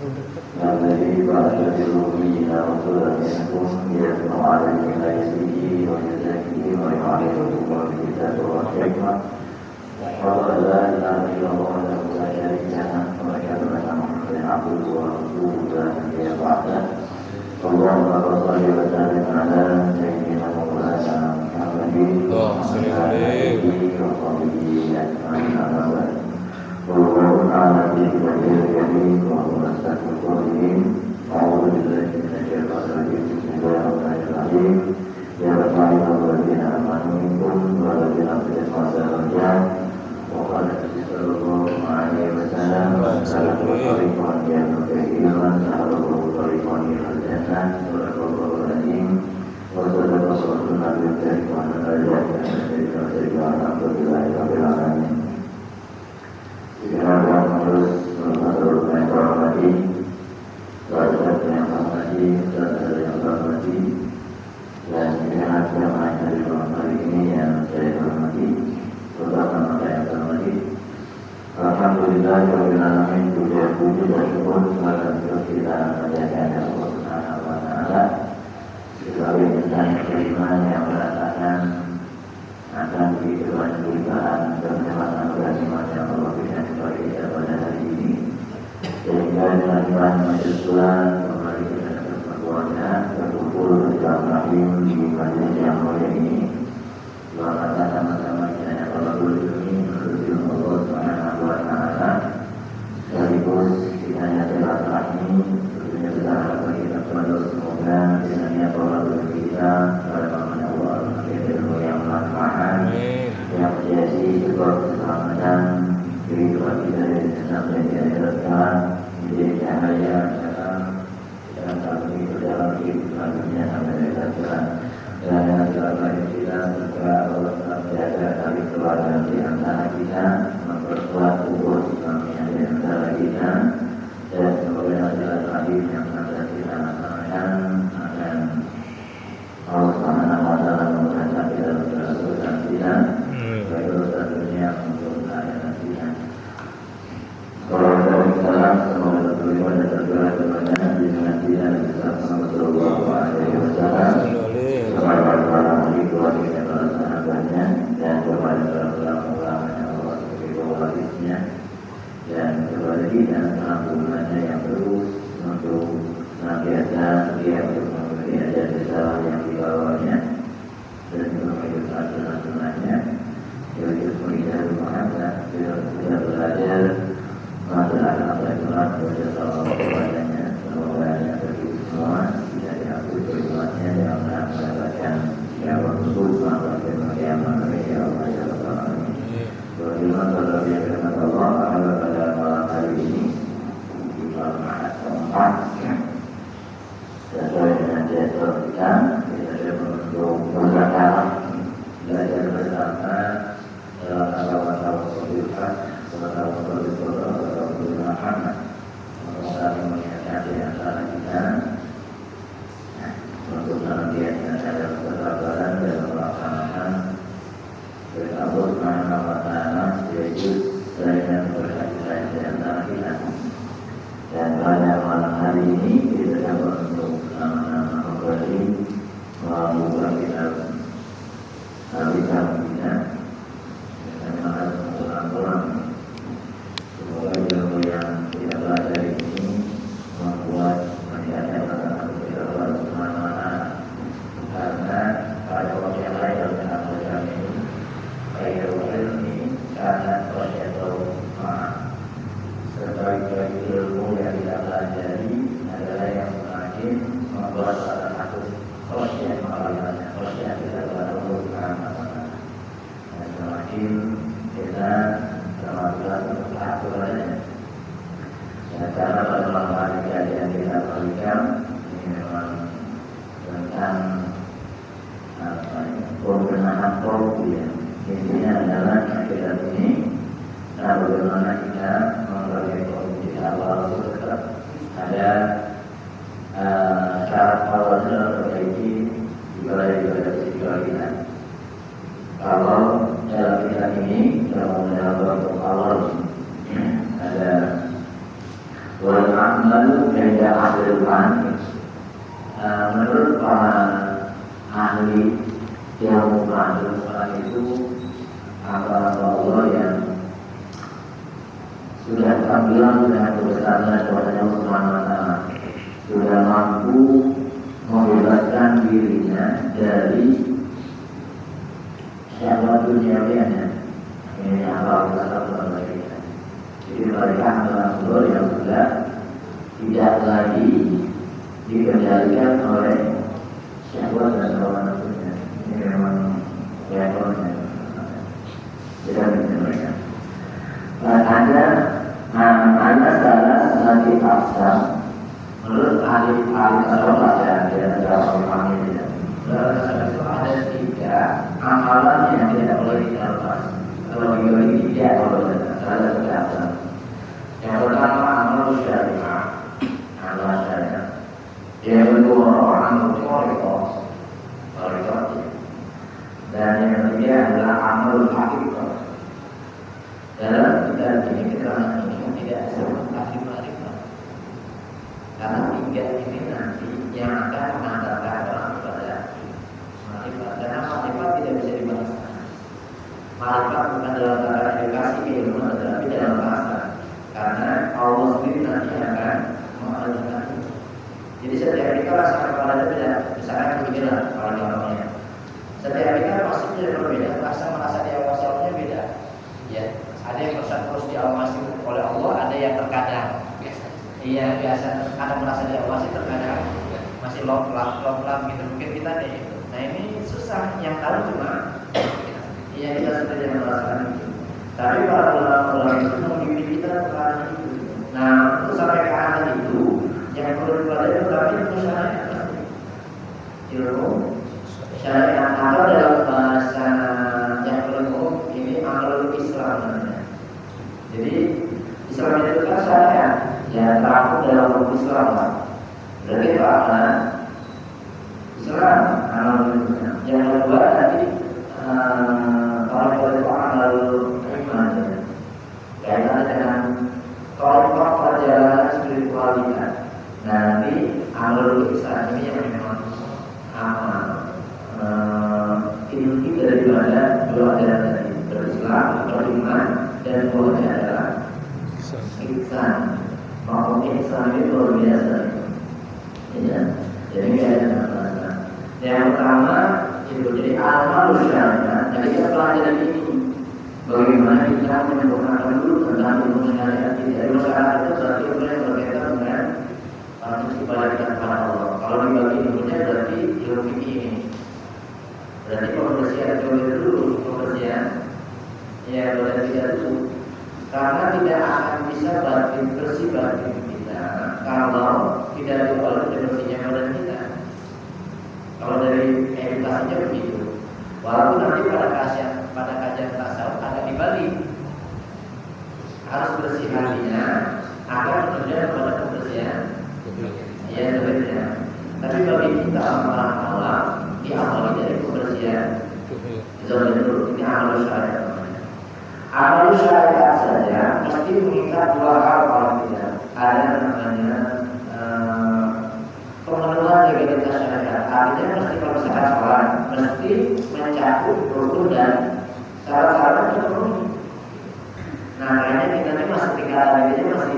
الذي بعث بالأميين رسولا منهم يتلو عليهم آياته ويزكيهم ويعلمهم الكتاب والحكمة وأشهد أن لا إله إلا الله وحده لا شريك له وأشهد أن محمدا عبده ورسوله لا نبي بعده اللهم صل وسلم على سيدنا مولانا محمد وعلى آله وصحبه أجمعين أما بعد والله تعالى في كتابه وهو أصدق القائلين أعوذ بالله من الشيطان الرجيم بسم الله الرحمن الرحيم يا رفاع الذين آمنوا منكم والذين أنفقوا سرا وقال صلى الله عليه وسلم سلك طريقا يهدي كثيرا سهله طريقا إلى الجنة صدق الله العظيم وصدق رسولنا بالكريم وعلى آله وصحبه الحمد لله رب العالمين. Sekarang harus masuk yang hormati, sahabat yang hormati, saudara yang hormati, dan sekarang jemaah dari hari ini yang saya hormati, terutama saya hormati. Alhamdulillah, Rabbil puji dan syukur kepada kita menjaga Allah Subhanahu Wa Taala. Sebagai insan beriman yang merasakan akan kehidupan dan kenikmatan kenikmatan yang Allah berikan kepada kita pada hari ini, sehingga dengan iman majelis kembali kita berkeluarga berkumpul dalam rahim di majlis yang mulia ini. Doakan sama-sama kiranya Allah berlindungi menuju Allah Subhanahu Wa Taala. Sekaligus kiranya silaturahmi tentunya besar harapan kita kepada semoga kiranya Allah berlindungi kita pada malam Allah yang manfaat yang menjadi sebab keselamatan kehidupan kita sampai di akhirat kelak, menjadi cahaya dalam kami dalam kehidupan dunia sampai di akhirat kelak. Dan dalam kita juga Allah menjaga tali keluarga di antara kita, memperkuat ukhuwah Islamiyah di antara kita, dan semoga jalan hadis yang akan kita laksanakan akan Allah Subhanahu Wa Taala memberkati kita dalam segala urusan kita, baik urusan dunia maupun akhirat kita. Salam semoga terima dan terdoa kepada Nabi kita dan Muhammad Sallallahu Alaihi Wasallam, kepada para wali keluarga para sahabatnya, dan kepada para ulama yang Allah sebagai warisnya, dan kepada kita umatnya yang terus untuk senantiasa setia untuk mengikuti ajaran risalah yang dibawanya dan menghidupkan sunnah-sunnahnya, yaitu menghindari Muhammad, kita belajar masalah apa yang telah berjasa kepadanya, semoga yang bagi semua bisa diakui perbuatannya dan mendapatkan jawab usul sampai ke kiamat ya Allah ya Rabbal Alamin. Bagaimana kalau dia firman Allah pada malam hari ini di malam Ahad keempat sesuai dengan jadwal kita sudah untuk berkata belajar bersama dalam tahun-tahun berlipat tahun-tahun berlipat Muhammad saling mengingatkan di antara kita untuk senantiasa dalam kesabaran dan melaksanakan perintah Allah Subhanahu Wa Taala, yaitu saling berkaitan di antara kita. Dan pada malam hari ini kita dapat untuk sama-sama kembali membuka kitab kita dan harus mengulang-ulang. Semoga ilmu yang kita belajar ini membuat meningkatkan ketaatan kita kepada Subhanahu Wa Taala. Karena pada waktu yang lain dalam mengamalkan ini, khairul ilmi karena khasyatul ma'ah. Sebaik-baik ilmu yang kita pelajari adalah yang semakin membuat kita takut khasyat mengalaminya, khasyat kita kepada Allah Subhanahu Wa Taala. Dan semakin kita termasuk untuk taat kepadanya. Dan karena pada malam hari kajian kita berikan ini memang tentang pembenahan korupsi. Intinya adalah kita ini bagaimana kita memperbaiki korupsi awal itu tetap ada syarat awalnya memperbaiki ibadah kita. Kalau dalam kitab ini dalam bentuk awal ada wal amalu inda ahlil ilmi. Menurut para ahli ilmu pengetahuan itu hamba Allah yang sudah terbilang dengan kebesaran kepada Allah Subhanahu wa Ta'ala, sudah mampu membebaskan dirinya dari syahwat duniawinya. Ini Allah Subhanahu wa Ta'ala. Jadi mereka adalah Allah yang sudah tidak lagi dikendalikan oleh syahwat dan hawa nafsunya. Ini memang levelnya. Tidak bisa mereka. Ada salah satu asal menurut ahli tasawuf ya, ada 3 amalan yang tidak boleh dilakukan. Kalau ini tidak boleh, salah satu asal. Yang pertama amal syariah, amal syariah. Yang kedua amal qoriqah, dan yang ketiga adalah amal hakikat. Dalam kita ini keterangan ini tidak disebut makrifat, karena 3 ini nanti yang akan mengantarkan orang kepada makrifat. Karena makrifat tidak bisa dibahas. Makrifat bukan dalam cara edukasi keilmuan, tetapi dalam bahasa. Karena Allah sendiri nanti akan mengajarkan itu. Jadi setiap kita rasa kepala beda. Misalkan beginilah kalau contohnya. Setiap kita pasti berbeda. Rasa merasa diawasinya beda. Ya. Ada yang merasa terus diawasi oleh Allah, ada yang terkadang iya biasa, kadang merasa diawasi, terkadang masih lop-lap gitu. Mungkin kita deh itu. Nah ini susah, yang tahu cuma iya kita saja yang merasakan itu. Tapi para ulama itu membimbing kita tentang itu. Nah untuk sampai ke arah itu, yang perlu dipelajari berarti ilmu syariat. Ilmu syariat atau dalam bahasa yang umum ini amalul Islam namanya. Jadi Islam itu kan syariat, ya terangkum dalam hukum Islam lah. Berarti itu apa? Islam amalul Islam. Yang kedua tadi kalau itu amalul iman. Kaitannya dengan tariqah perjalanan spiritualitas. Nanti amalul Islam ini yang memang amal inti daripada 2 ajaran tadi, berislam, beriman, dan buahnya adalah ihsan. Maksud ihsan itu luar biasa. Ya, jadi ada bahasa. Yang pertama itu jadi amal syariat. Jadi kita pelajari ini bagaimana kita menyempurnakan dulu tentang ilmu syariat ini. Ilmu syariat itu berarti boleh berkaitan dengan ibadah kita kepada Allah. Kalau dibagi ilmunya berarti ilmu fikih ini. Berarti pembersihan dulu, pembersihan ya boleh tidak dulu. Karena tidak akan bisa bersih batin kita kalau tidak diawali dari bersihnya badan kita. Kalau dari edukasinya begitu. Walaupun nanti pada kajian tasawuf ada dibalik, harus bersih hatinya akan menuju kepada kebersihan. Ya demikian. Tapi bagi kita orang awam diawali dari kebersihan. Itu ini amal syariat. Amal syariat saja mesti mengikat 2 hal kalau tidak. Ada namanya pemenuhan legalitas syariat. Artinya mesti kalau misalkan sholat mesti mencakup rukun dan syarat-syarat terpenuhi. Nah, kayaknya kita ini masih tingkatan ini masih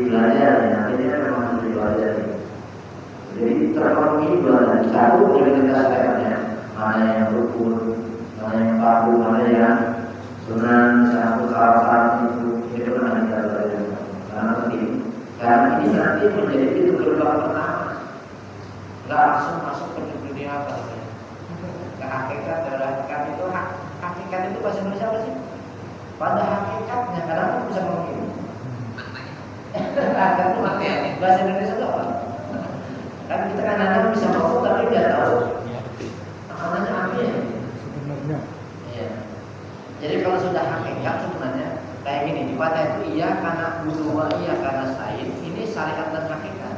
belajar ya. Artinya memang masih belajar. Jadi terpenuhi 2 dan 1 legalitas syariatnya. Mana yang rukun, mana yang fardu, mana yang sunan, satu syarat itu pernah kita belajar. Karena penting. Karena ini nanti menjadi itu gerbang pertama. Nggak langsung masuk ke dunia apa? Ke hakikat, hakikat itu bahasa Indonesia apa sih? Pada hakikatnya, kadang aku bisa ngomong ini. Bahasa Indonesia itu apa? Kan kita kadang-kadang bisa ngomong tapi nggak tahu maknanya apa ya? Sebenarnya. Iya. Jadi kalau sudah hakikat sebenarnya kayak gini di Fatihah itu iya karena buduwa iya karena sain ini syariat dan hakikat.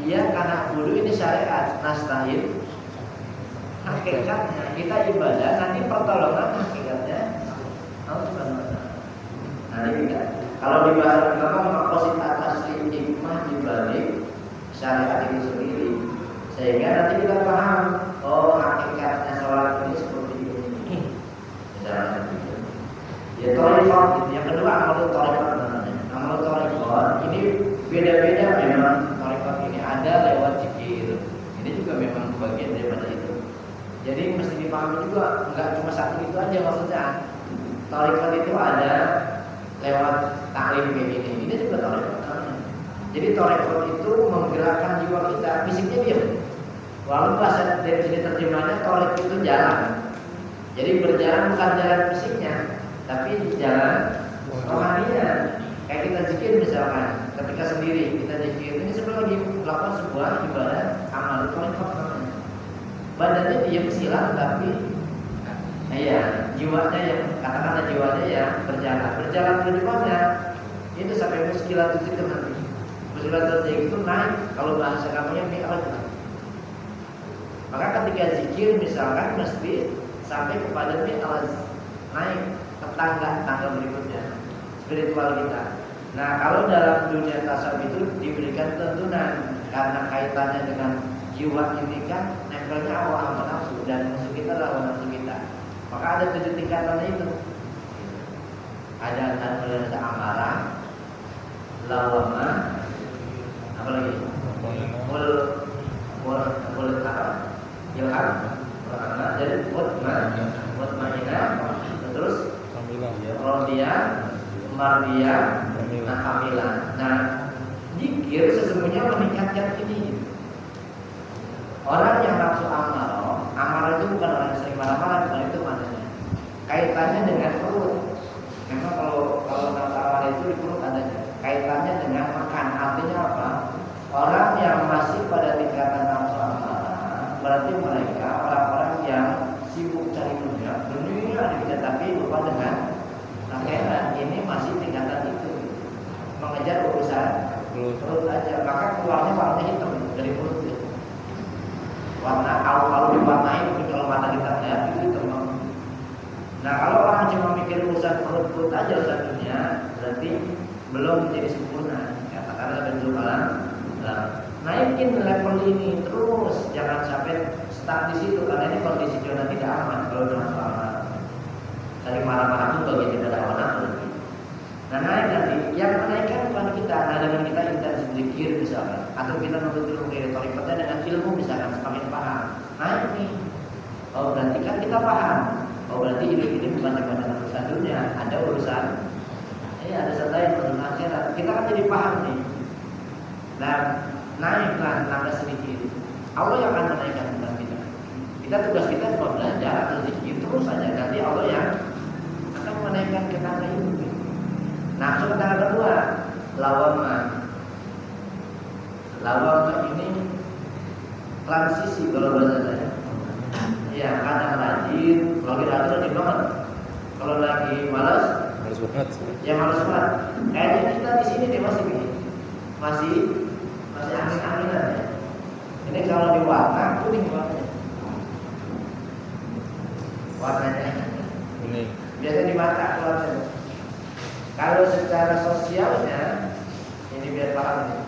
Iya karena budu ini syariat, nasta'in hakikatnya kita ibadah nanti pertolongan hakikatnya Allah Subhanahu wa taala. Nanti kita Kalau di bahasa agama makosid atas hikmah dibalik syariat itu sendiri, sehingga nanti kita paham, oh hakikatnya sholat ini seperti ini. Misalnya begitu. Ya thariqat gitu. Yang kedua amal thariqat namanya. Amal thariqat ini beda-beda memang. Thariqat ini ada lewat zikir. Ini juga memang bagian daripada itu. Jadi mesti dipahami juga, enggak cuma satu itu aja maksudnya. Thariqat itu ada lewat taklim kayak gini. Ini juga thariqat namanya. Jadi thariqat itu menggerakkan jiwa kita, fisiknya diam. Walaupun bahasa dari sini terjemahnya thariq itu jalan. Jadi berjalan bukan jalan fisiknya, tapi jalan rohaninya. Kayak kita zikir misalkan, ketika sendiri kita zikir, ini sebenarnya lagi melakukan sebuah ibadah amal thariqat namanya. Badannya diam silang tapi jiwanya yang katakanlah jiwanya yang berjalan menuju mana? Itu sampai muskilatul zikr nanti. Muskilatul zikr itu naik, kalau bahasa kamunya mi'raj. Maka ketika zikir misalkan mesti sampai kepada mi'raj, naik ke tangga berikutnya spiritual kita. Nah, kalau dalam dunia tasawuf itu diberikan tuntunan karena kaitannya dengan jiwa ini kan nempelnya awal sama nafsu dan musuh kita lawan nafsu kita. Maka ada 7 tingkatannya itu. Ada amarah, lawamah, apa lagi? Mul apa? Ilham, jadi mutmainah, terus radiyah, mardiyah, hamilah. Nah, zikir sesungguhnya meningkatkan ini. Orang yang nafsu amarah itu bukan orang yang sering marah-marah, bukan itu maknanya. Kaitannya dengan perut. Memang kalau nafsu amarah itu di perut adanya. Kaitannya dengan makan. Artinya apa? Orang yang masih pada tingkatan nafsu amarah, berarti mereka orang-orang yang sibuk cari dunia dikejar tapi lupa dengan akhirat. Ini masih tingkatan itu. Mengejar urusan perut aja. Maka keluarnya warna hitam dari perut itu. Warna kalau diwarnai mungkin kalau mata kita lihat itu hitam. Nah, kalau orang cuma mikir urusan perut aja urusan dunia, berarti belum menjadi sempurna. Katakanlah bentuk alam. Naikin level ini terus, jangan sampai stuck di situ karena ini kondisi zona tidak aman kalau dengan marah. Dari marah-marah itu bagian daripada hawa nafsu. Nah, naik nanti yang menaikkan bukan kita, dengan kita intens zikir misalkan, atau kita menuntut ilmu dari thariqatnya dengan ilmu misalkan semakin paham. Naik nih. Oh, berarti kan kita paham. Oh, berarti hidup ini bukan cuma dengan urusan dunia, ada urusan ada satu lain urusan akhirat. Kita kan jadi paham nih. Nah, naiklah nambah sedikit. Allah yang akan menaikkan bukan kita. Tugas kita cuma belajar atau zikir terus saja. Nanti Allah yang akan menaikkan ke tangga itu. Nah, tangga kedua, lawamah. Lawamah ini transisi kalau bahasa saya. Ya, kadang rajin, kalau kita rajin banget. Kalau lagi malas banget. Ya malas banget. Kayaknya kita di sini deh masih begini. Masih angin-anginan ya. Ini kalau di warna kuning warnanya. Warnanya kuning. Biasa di mata keluarnya. Kalau secara sosialnya ini biar paham nih.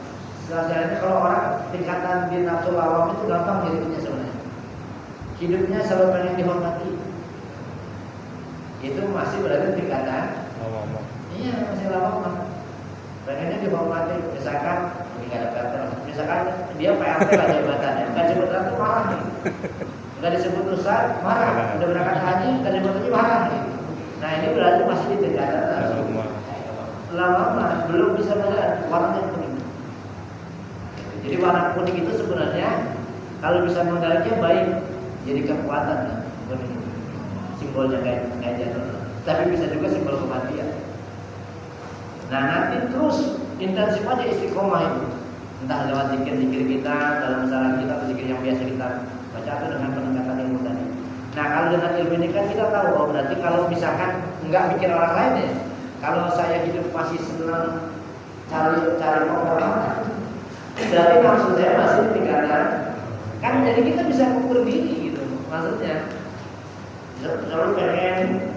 Sosialnya kalau orang tingkatan di nafsu lawam itu gampang hidupnya sebenarnya. Hidupnya selalu pengen dihormati. Itu masih berada tingkatan lawam. Iya, masih lawam. Pengennya dihormati. Misalkan ini nggak ada kata. Misalkan dia PRT lah jabatannya, nggak disebut itu marah nih. Nggak disebut ustaz marah. Udah berangkat haji nggak disebut itu marah nih. Nah, ini berarti masih di tingkatan lama belum bisa melihat warnanya kuning. Jadi warna kuning itu sebenarnya kalau bisa mengendalinya baik, jadi kekuatan kan. Simbolnya kayak jatuh. Tapi bisa juga simbol kematian. Nah, nanti terus intensif aja istiqomah itu. Entah lewat zikir-zikir kita, dalam masalah kita atau zikir yang biasa kita baca atau dengan peningkatan ilmu tadi. Nah, kalau dengan ilmu ini kan kita tahu, oh berarti kalau misalkan nggak mikir orang lain ya. Kalau saya hidup masih senang cari pengalaman, berarti maksud saya masih tingkatan kan, jadi kita bisa ukur diri gitu. Maksudnya selalu pengen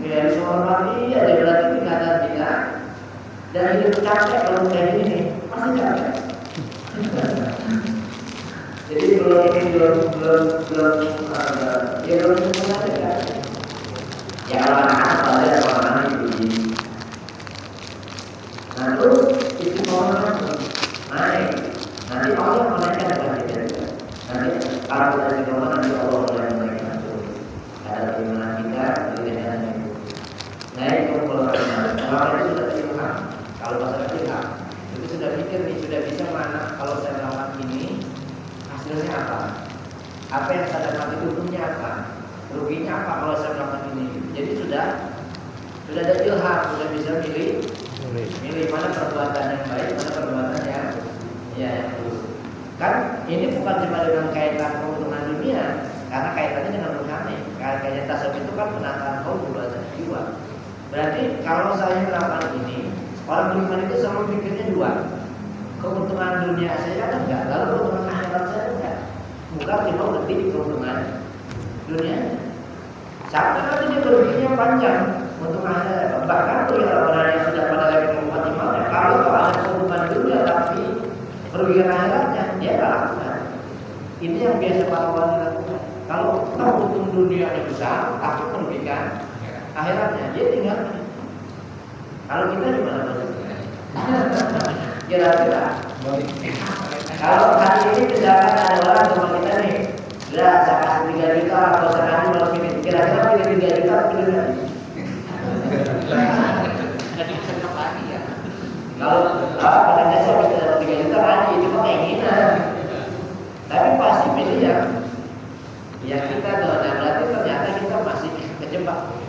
ya dihormati aja, berarti tingkatan kita Dan hidup capek kalau kayak gini pasti capek. Jadi belum ya belum semuanya kan. Ya kalau anak itu. Nah terus itu mau naik. Nanti Allah menaikkan derajat kita. Nanti kalau kita di rumah nanti Allah mulai menaikkan itu. Ada keimanan kita, keimanan itu. Naik ke pulau kalau itu sudah terima. Kalau masalah ilham itu sudah pikir nih, sudah bisa mana kalau saya melakukan ini hasilnya apa? Apa yang saya dapat itu untungnya apa? Ruginya apa kalau saya melakukan ini? Jadi sudah ada ilham, sudah bisa milih mana perbuatan yang baik, mana perbuatan yang buruk. Kan ini bukan cuma dengan kaitan keuntungan dunia, karena kaitannya dengan rohani. Kaitannya tasawuf itu kan penataan kaum berbuatan jiwa. Berarti kalau saya melakukan ini, orang beriman itu selalu pikirnya dua. Keuntungan dunia saya kan enggak, lalu keuntungan akhirat saya enggak. Bukan cuma berhenti di keuntungan dunia. Sampai nanti dia beruginya panjang untuk akhirat. Bahkan tuh ya orang yang sudah pada level optimal, kalau ada keuntungan dunia tapi kerugian akhiratnya dia enggak lakukan. Ini yang biasa para ulama lakukan. Kalau tahu untung dunianya besar, tapi merugikan akhiratnya, dia tinggal. Kalau kita gimana maksudnya? Kira-kira kalau hari ini misalkan ada orang sama kita nih, udah saya kasih 3 juta atau saya kasih malam ini, kira-kira pilih 3 juta atau pilih lagi? Jadi senang lagi ya. Kalau katanya saya bisa dapat 3 juta lagi, itu mah keinginan. Tapi pasti pilih yang kita doa. Berarti ternyata kita masih kejebak.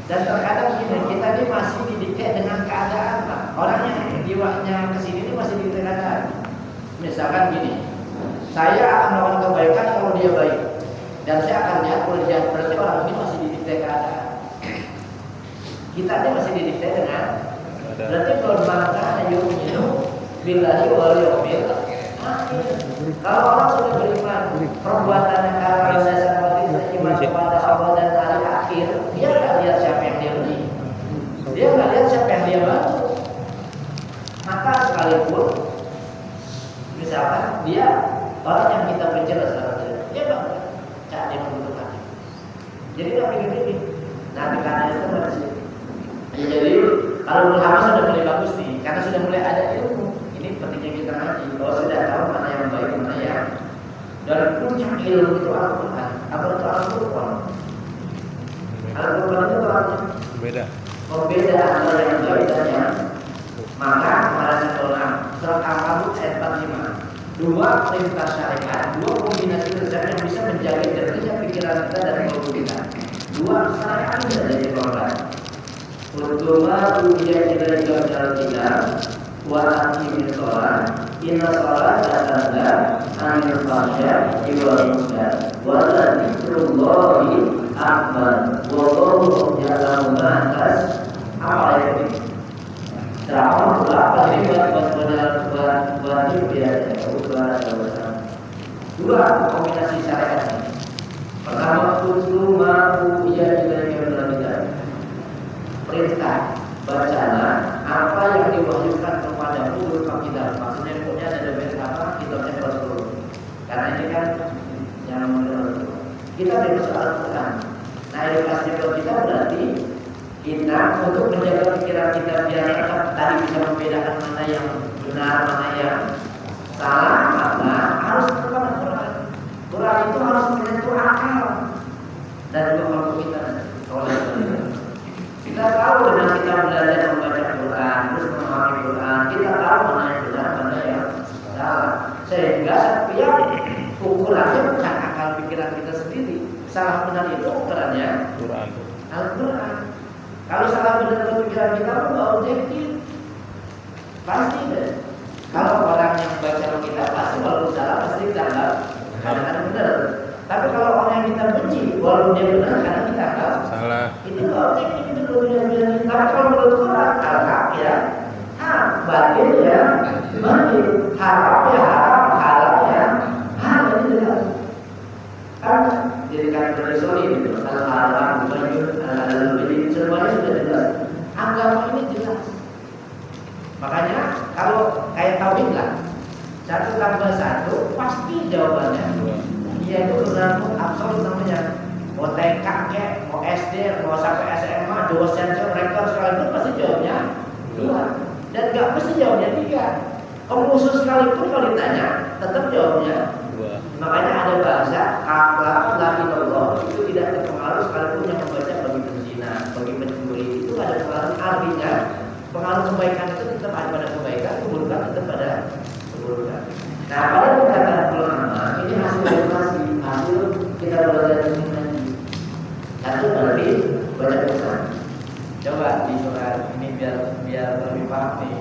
Dan terkadang kita ini masih didikte dengan keadaan, Pak. Orang yang jiwanya kesini ini masih didikte keadaan. Misalkan gini, saya akan melakukan kebaikan kalau dia baik, dan saya akan lihat kalau dia berarti orang ini masih didikte keadaan. Kita ini masih didikte dengan, berarti bermakna yu'minu billahi wal yawmil akhir. Kalau orang sudah beriman, perbuatannya karena dasar iman kepada Allah dan hari akhir, dia nggak lihat siapa yang dia beri, dia nggak lihat siapa yang dia bantu. Maka sekalipun misalkan dia orang yang kita benci dia bangga saat dia membutuhkan. Jadi nggak pikir-pikir. Nah karena itu masih. Jadi kalau bersama sudah mulai bagus nih, karena sudah mulai ada ilmu. Ini pentingnya kita ngaji, bahwa sudah tahu mana yang baik, mana yang. Dan puncak ilmu itu Al-Quran. Apa itu Al-Quran? Al-Quran itu artinya beda. Berbeda antara yang baik dan yang. Maka para sekolah surat Al-Qamar ayat 45. 2 perintah syariat, 2 kombinasi resep yang bisa menjaga jernihnya pikiran kita dan kalbu kita. 2 syariat tidak jadi korban. Utuma ujian kita juga kita. Wa aqimis shalah inna sholata tanha 'anil fahsya'i wal munkar wa la dzikrullahi akbar wallahu ya'lamu ma tas'alun. Terang berapa ini buat dia. 2 kombinasi syariat ini. Pertama kutlu ma'u iya juga yang berbeda. Perintah bacalah apa yang diwahyukan kepadamu berupa kitab. Maksudnya punya ada domain apa? Kitabnya Rasul. Karena ini kan yang menurut kita bebas Al-Quran. Nah edukasi kita berarti kita untuk menjaga pikiran kita biar kita tadi bisa membedakan mana yang benar, mana yang salah, maka harus kepada Quran. Quran itu harus menyentuh akal dan juga kalau kita kita tahu dengan kita belajar membaca Quran, terus memahami Quran, kita tahu mana yang benar, mana yang salah. Sehingga setiap ukurannya bukan akal pikiran kita sendiri. Salah benar itu ukurannya Quran. Al-Quran. Kalau salah benar pikiran kita pun nggak objektif, pasti deh. Kalau orang yang baca kita pasti walaupun salah pasti kita anggap kadang-kadang benar. Tapi kalau orang yang kita benci, walaupun dia benar kadang kita anggap Salah. Itu nggak objektif, itu benar-benar. Tapi kalau menurut Quran, al-haq ya, batil ya, batil, haram ya haram, halal ya, halal itu jelas. Kan jadi kan bersolid itu, al-haram, al-halal, semuanya sudah jelas. Agama ini jelas. pasti jawabannya. Dia itu benar-benar absolut namanya. Mau TK kek, mau SD, mau sampai SMA, dosen, rektor sekalipun pasti jawabnya 2. Dan nggak mesti jawabnya 3. Pemusuh sekalipun kalau ditanya tetap jawabnya 2. Makanya ada bahasa akhlak Allah itu tidak terpengaruh sekalipun yang membaca bagi penzina, bagi pencuri itu ada pengaruh, artinya pengaruh kebaikan itu tetap ada pada kebaikan, keburukan tetap pada keburukan. Nah, pada perkataan ulama ini hasil edukasi, hasil kita belajar ini lagi. Satu berarti baca Quran. Coba di surat ini biar lebih paham nih.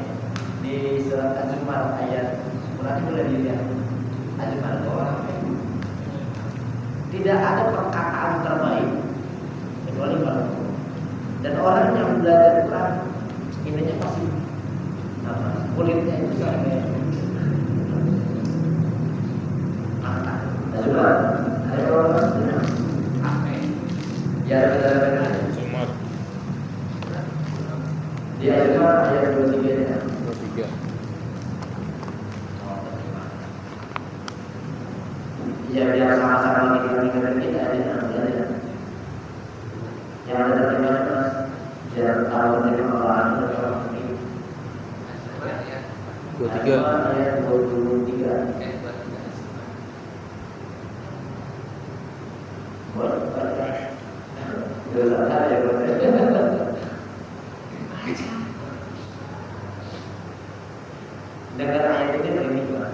Di surat Az-Zumar ayat Quran itu udah dilihat. Az-Zumar orang tidak ada perkataan terbaik kecuali kalau dan orang yang belajar Quran intinya pasti apa? Kulitnya itu sampai mata. Coba ada orang sedang apa? Ya ada Zumar. Dia Zumar ayat 23 23. Ya biar sama-sama kita aja. Yang ada terima mas, biar tahu terima orang itu. 23 ayat 23. Dengar ayat ini begini juga.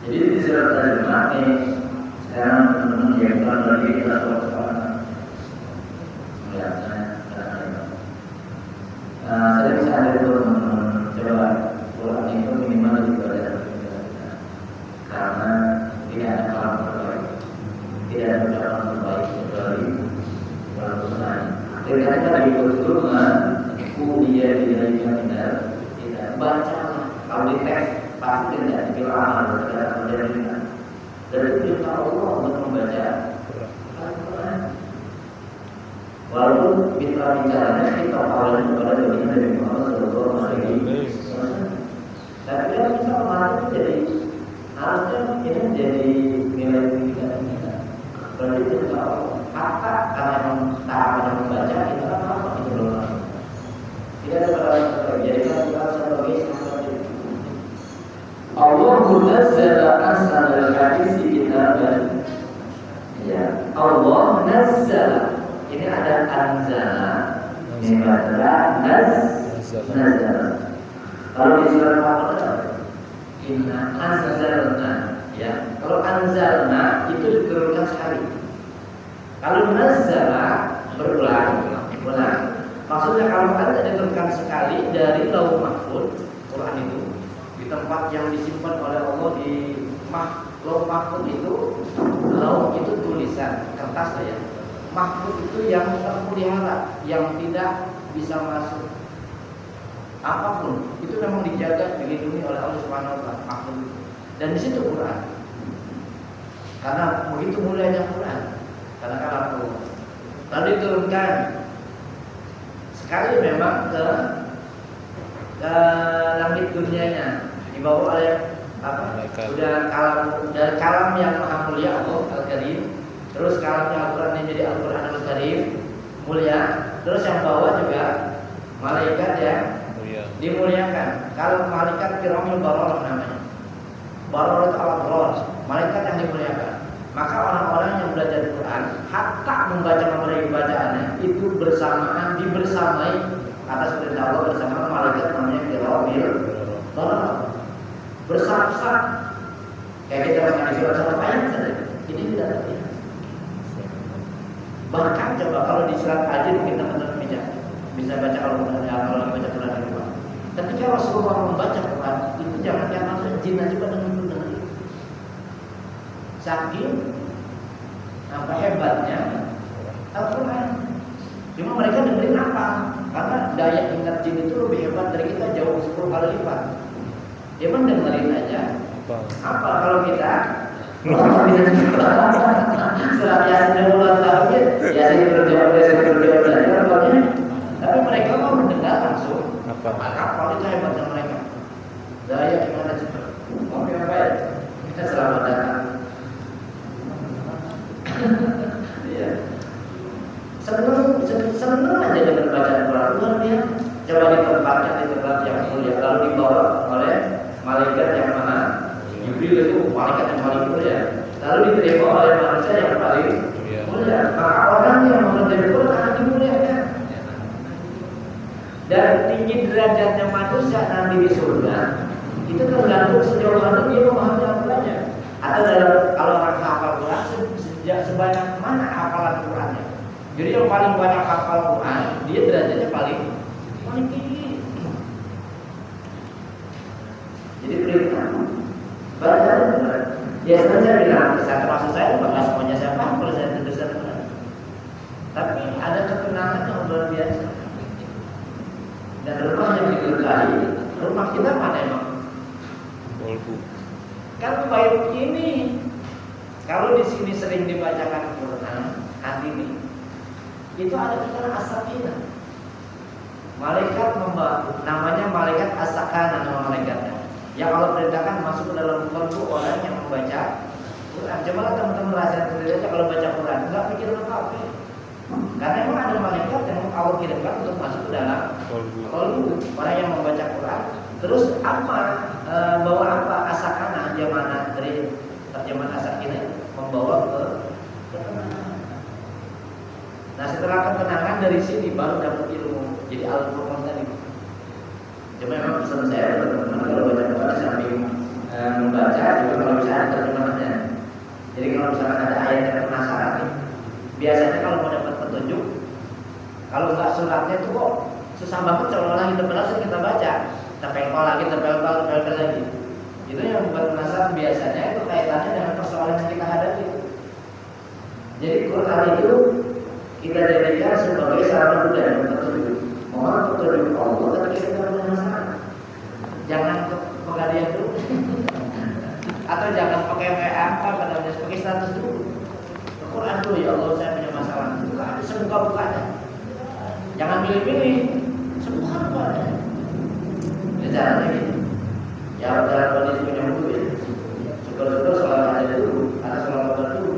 Jadi di surat Al-Jumu'ah ini sekarang teman-teman yang telah lagi kita soal melihatnya saya bisa ada teman-teman coba Quran itu minimal dibaca karena tidak ada kalam terbaik, tidak ada ucapan terbaik kecuali Al-Quran. Ketika kita dikurungan kuliah di dalam tidak baca kalau di teks pasti tidak dipilih tidak menjadikan dari perintah Allah untuk membaca Al-Quran. Walaupun kita bicaranya kita awalnya kepada baginda Nabi Muhammad Sallallahu Alaihi Wasallam, tapi kita bisa mengatakan jadi harusnya ini menjadi nilai kita. Berarti kita kata karena cara membaca kita apa itu belum. Tidak ada perkara jadi kita sebagai Allah nazzala asal al-hadis di kitabah. Ya, Allah nazzala. Ini ada anzala. Ini adalah nazzala. Kalau di surat Al-Baqarah, inna anzalna. Ya, kalau anzalna itu diturunkan sekali. Kalau nazzala berulang. Maksudnya kalau ada diturunkan sekali dari Lauh Mahfuz, Quran itu di tempat yang disimpan oleh Allah di Lauh mahfuz itu, lauh itu tulisan kertas ya. Mahfuz itu yang terpelihara, yang tidak bisa masuk apapun. Itu memang dijaga, dilindungi oleh Allah Subhanahu wa taala. Mahfuz. Dan di situ Quran. Karena begitu mulianya Quran, karena kalamullah. Lalu diturunkan sekali memang ke langit dunianya, dibawa oleh udah kalam yang maha mulia Allah Al-Karim. Terus kalamnya Al-Quran yang jadi Al-Quran Al-Karim mulia. Terus yang bawah juga malaikat yang dimuliakan. Kalau malaikat kiramul bararah namanya. Bararah itu al-abrar, malaikat yang dimuliakan. Maka orang-orang yang belajar Quran, hatta membaca materi bacaannya itu bersamaan, dibersamai atas perintah Allah bersama malaikat namanya kiramul bararah. Bersama-sama kayak kita mengaji surat satu ayat saja. Ini tidak terlihat. Bahkan coba kalau di surat aja mungkin teman-teman bisa baca Al-Quran ya, kalau baca Quran di luar. Tapi kalau Rasulullah membaca Quran itu jangan yang masuk jin aja pada dengar. Saking apa hebatnya Al-Quran. Cuma mereka dengerin apa? Karena daya ingat jin itu lebih hebat dari kita jauh 10 kali lipat. Dia mendengarin aja. Apa kalau kita surat Yasin dulu tahun Yasin berjawab tapi mereka mau mendengar langsung. Apa itu hebatnya mereka? Daya gimana cepat? Oke baik. Kita selamat datang. Iya. Senang aja dengan bacaan Quran luar biasa. Coba ditempatkan di tempat yang mulia, lalu dibawa oleh malaikat yang mana? Jibril itu malaikat yang paling mulia. Lalu diterima oleh manusia yang paling mulia. Maka orang yang mengerjakan Quran akan dimuliakan. Dan tinggi derajatnya manusia nanti di surga itu tergantung sejauh mana dia memahami Al-Qurannya. Atau dalam kalau orang hafal Quran sebanyak mana hafalan Qurannya. Jadi yang paling banyak hafal Quran dia derajatnya paling tinggi. Jadi perintah baca Quran. Biasanya saya bilang, saya termasuk saya bahkan semuanya saya paham kalau saya terdesak Quran. Tapi ada ketenangan yang luar biasa. Dan rumah yang diberkahi, rumah kita mana emang? Kan baik ini. Kalau di sini sering dibacakan Quran, hati ini, itu ada kata as-sakinah. Malaikat namanya malaikat as-sakanah nama malaikatnya. Yang Allah perintahkan masuk ke dalam kalbu orang yang membaca Quran. Cobalah teman-teman rasakan sendiri aja kalau baca Quran, enggak pikir apa-apa. Karena memang ada malaikat yang Allah kirimkan untuk masuk ke dalam kalbu orang yang membaca Quran. Terus apa bawa apa as-sakanah mana dari terjemahan as-sakinah membawa ke ketenangan. Nah setelah ketenangan dari sini baru dapat ilmu. Jadi Al-Quran tadi. Cuma memang pesan saya teman-teman kalau baca Quran sambil membaca juga kalau bisa ada terjemahannya. Jadi kalau misalkan ada ayat yang penasaran, biasanya kalau mau dapat petunjuk, kalau nggak suratnya itu kok susah banget seolah-olah kita berhasil kita baca, terpelpel lagi. Itu yang membuat penasaran biasanya itu kaitannya dengan persoalan yang kita hadapi. Jadi Quran itu kita jadikan sebagai sarana budaya petunjuk. Mohon petunjuk Allah ketika kita punya masalah. Jangan pegadian dulu. Atau jangan pakai apa pada pakai status dulu. Quran dulu ya Allah saya punya masalah. Buka sebuka-bukanya. Jangan pilih-pilih. Sebuka-bukanya. Ya caranya gitu. Ya dalam kondisi punya wudhu ya. Syukur-syukur sholat aja dulu. Ada sholat dulu.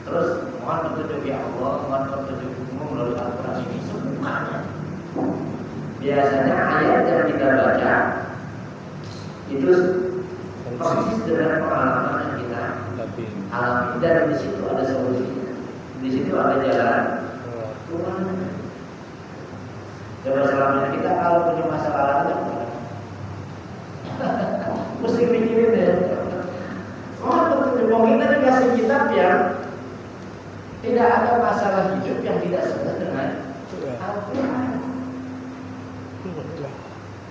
Terus mohon petunjuk ya Allah, mohon petunjukmu melalui Al-Quran ini semuanya. Biasanya ayat yang kita baca itu persis dengan pengalaman yang kita alami dan di situ ada solusinya. Di situ ada jalan keluar. Coba selama kita kalau punya masalah lagi, mesti mikirin ya. Mohon petunjuk. Kita dikasih kitab yang tidak ada masalah hidup yang tidak sesuai dengan Al-Quran.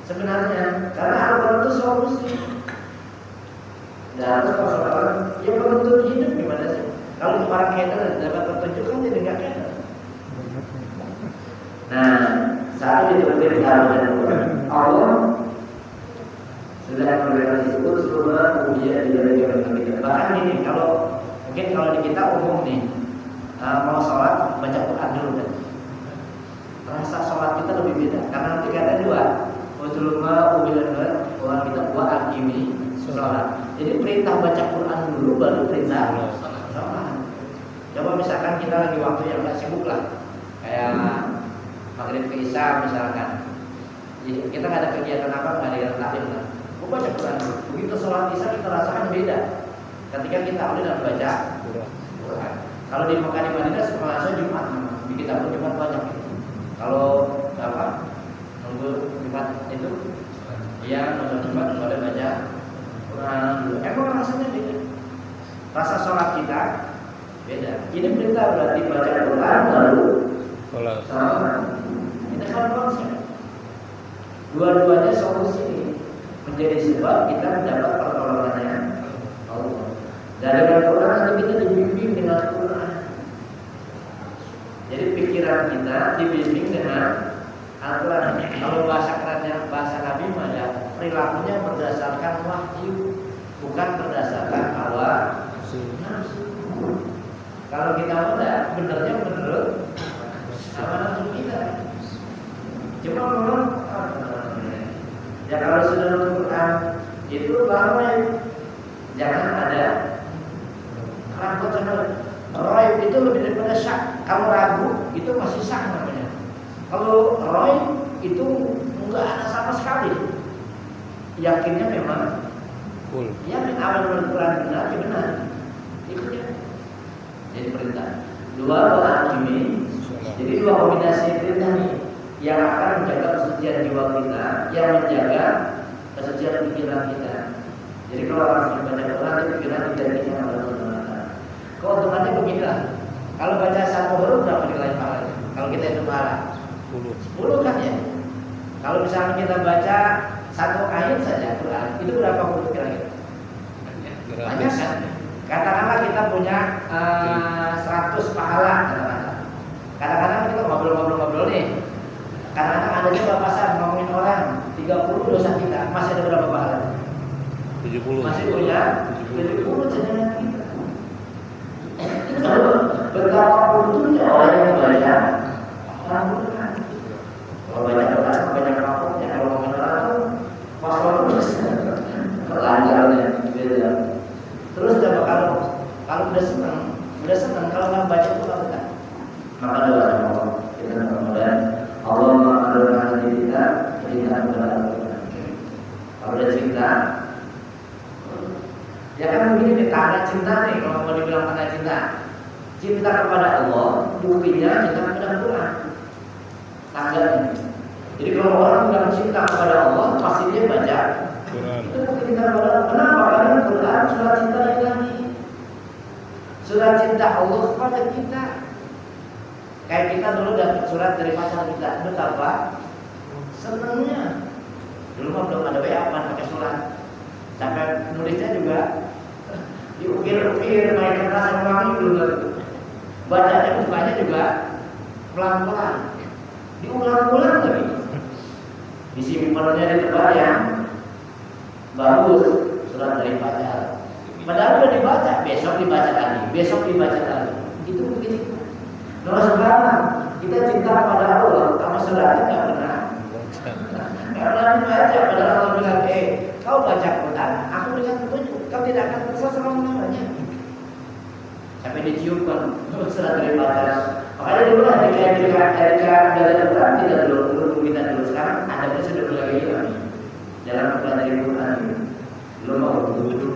Sebenarnya karena Al-Quran itu solusi. Nah, terus kalau orang yang menuntut hidup gimana sih? Kalau orang keder dapat petunjuk kan jadi nggak keder. Nah, satu itu perintah dan Allah sudah memberikan disebut sebuah ujian di dalam kita. Bahkan ini kalau mungkin kalau di kita umum nih mau sholat baca Quran dulu kan. Rasa sholat kita lebih beda karena nanti kata dua Udruma ubilan orang kita buat akimi sholat. Jadi perintah baca Quran dulu baru perintah sholat. Coba misalkan kita lagi waktu yang nggak sibuk lah, kayak maghrib ke isya misalkan. Jadi kita nggak ada kegiatan apa, nggak ada yang taklim lah. Gue baca Quran dulu. Begitu sholat isya kita rasakan beda. Ketika kita udah dalam baca Quran. Kalau di Mekah di Madinah semasa Jumat, di kita pun Jumat banyak. Kalau apa nunggu Jumat itu, ya nunggu Jumat pada baca Quran dulu. Emang rasanya beda. Rasa sholat kita beda. Ini perintah berarti baca Quran baru sholat. Kita kan konsep. Dua-duanya solusi menjadi sebab kita mendapat pertolongannya Allah. Dari Al-Quran nanti kita dibimbing dengan Al-Quran. Jadi pikiran kita dibimbing dengan Al-Quran. Kalau bahasa kerennya bahasa Nabi mana perilakunya berdasarkan wahyu, bukan berdasarkan hawa nafsu. Kalau kita udah benernya menurut hawa nafsu kita. Cuma memang ya kalau sudah Al-Quran itu ramai, jangan ada ragu sama roy itu lebih daripada syak. Kalau ragu itu masih syak namanya. Kalau roy itu enggak ada sama sekali. Yakinnya memang full. Ya awal Al-Quran benar, ya benar. Itu ya. Jadi perintah. Dua ini. Jadi dua kombinasi perintah nih yang akan menjaga kesucian jiwa kita, yang menjaga kesucian pikiran kita. Jadi kalau orang baca Quran itu pikiran tidak Allah. Keuntungannya beginilah. Kalau baca satu huruf berapa nilai pahalanya? Kalau kita itu pahala 10 kan ya. Kalau misalnya kita baca satu ayat saja Quran, itu berapa huruf kira-kira? Banyak kan? Katakanlah kita punya 100 pahala. Kadang-kadang kita ngobrol-ngobrol nih. Kadang-kadang ada juga pasar ngomongin orang 30 dosa kita, masih ada berapa pahala? 70. Masih punya 70 cadangan kita. Betapa untungnya orang yang baca Al-Quran. Kalau baca Quran banyak kampungnya. Kalau ngomongin orang tuh pasal terus pelajarannya beda. Terus kalau udah senang kalau nggak baca itu nggak betah. Maka doa sama Allah. Kita mudah-mudahan Allah mengabulkan hati kita kepada Al-Quran. Kalau udah cinta, ya kan begini, tanda cinta nih. Kalau mau dibilang tanda cinta, cinta kepada Allah, buktinya cinta kepada Al-Quran. Tandanya. Jadi kalau orang bilang cinta kepada Allah, pasti dia baca Quran. Itu bukti cinta kepada Allah. Kenapa? Karena Al-Quran surat cinta ilahi, surat cinta Allah kepada kita. Kayak kita dulu dapat surat dari pacar kita, betapa senangnya. Dulu mah belum ada WA, pakai surat. Sampai nulisnya juga diukir-ukir, main kertas yang wangi dulu. Bacanya bukanya juga pelan-pelan, diulang-ulang lagi. Disimpannya di tempat yang bagus, surat dari pacar. Padahal sudah dibaca, besok dibaca lagi, besok dibaca lagi. Itu begitu. Kalau sekarang kita cinta kepada Allah, sama suratnya nggak pernah dibaca. Padahal Allah bilang, kau baca Quran, aku berikan petunjuk, kau tidak akan tersesat selama-lamanya. Sampai diciumkan surat dari pacar. Makanya dulu ketika belajar Quran tidak dulu kita dulu. Sekarang ada prosedur lagi dalam mempelajari Quran. Dulu mau duduk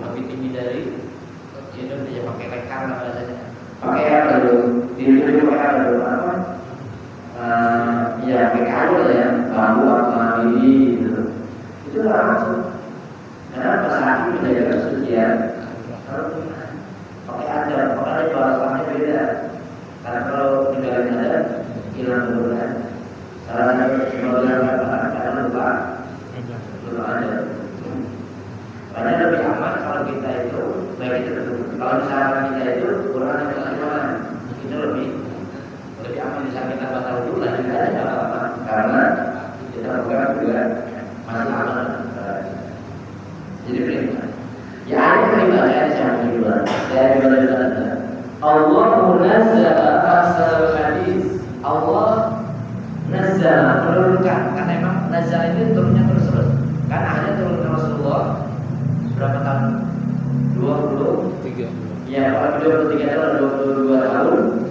lebih tinggi dari Indonesia, pakai lekar lah bahasanya. Pakai apa dulu? Dulu pakai apa dulu? Apa? Ya pakai kayu lah ya, bambu apa ini gitu. Itu langsung. Karena pasal ini menjaga kesucian. Pakai adat, makanya bahasanya beda. Karena kalau tinggalin adat, hilang kebenaran. Salah satu sebagian karena lupa adat. Karena lebih aman. Quran yang bagaimana? Itu lebih aman bisa kita batal dulu lagi aja nggak apa-apa karena kita bukan juga masih aman. Jadi perintah. Ya ayat yang dibaca di sana juga. Saya juga Allah munazzala asal hadis. Allah nazzala menurunkan. Karena emang nazzala itu turunnya terus. Karena ada turun ke Rasulullah berapa tahun? 23. Ya, kalau 23 tahun 22 tahun.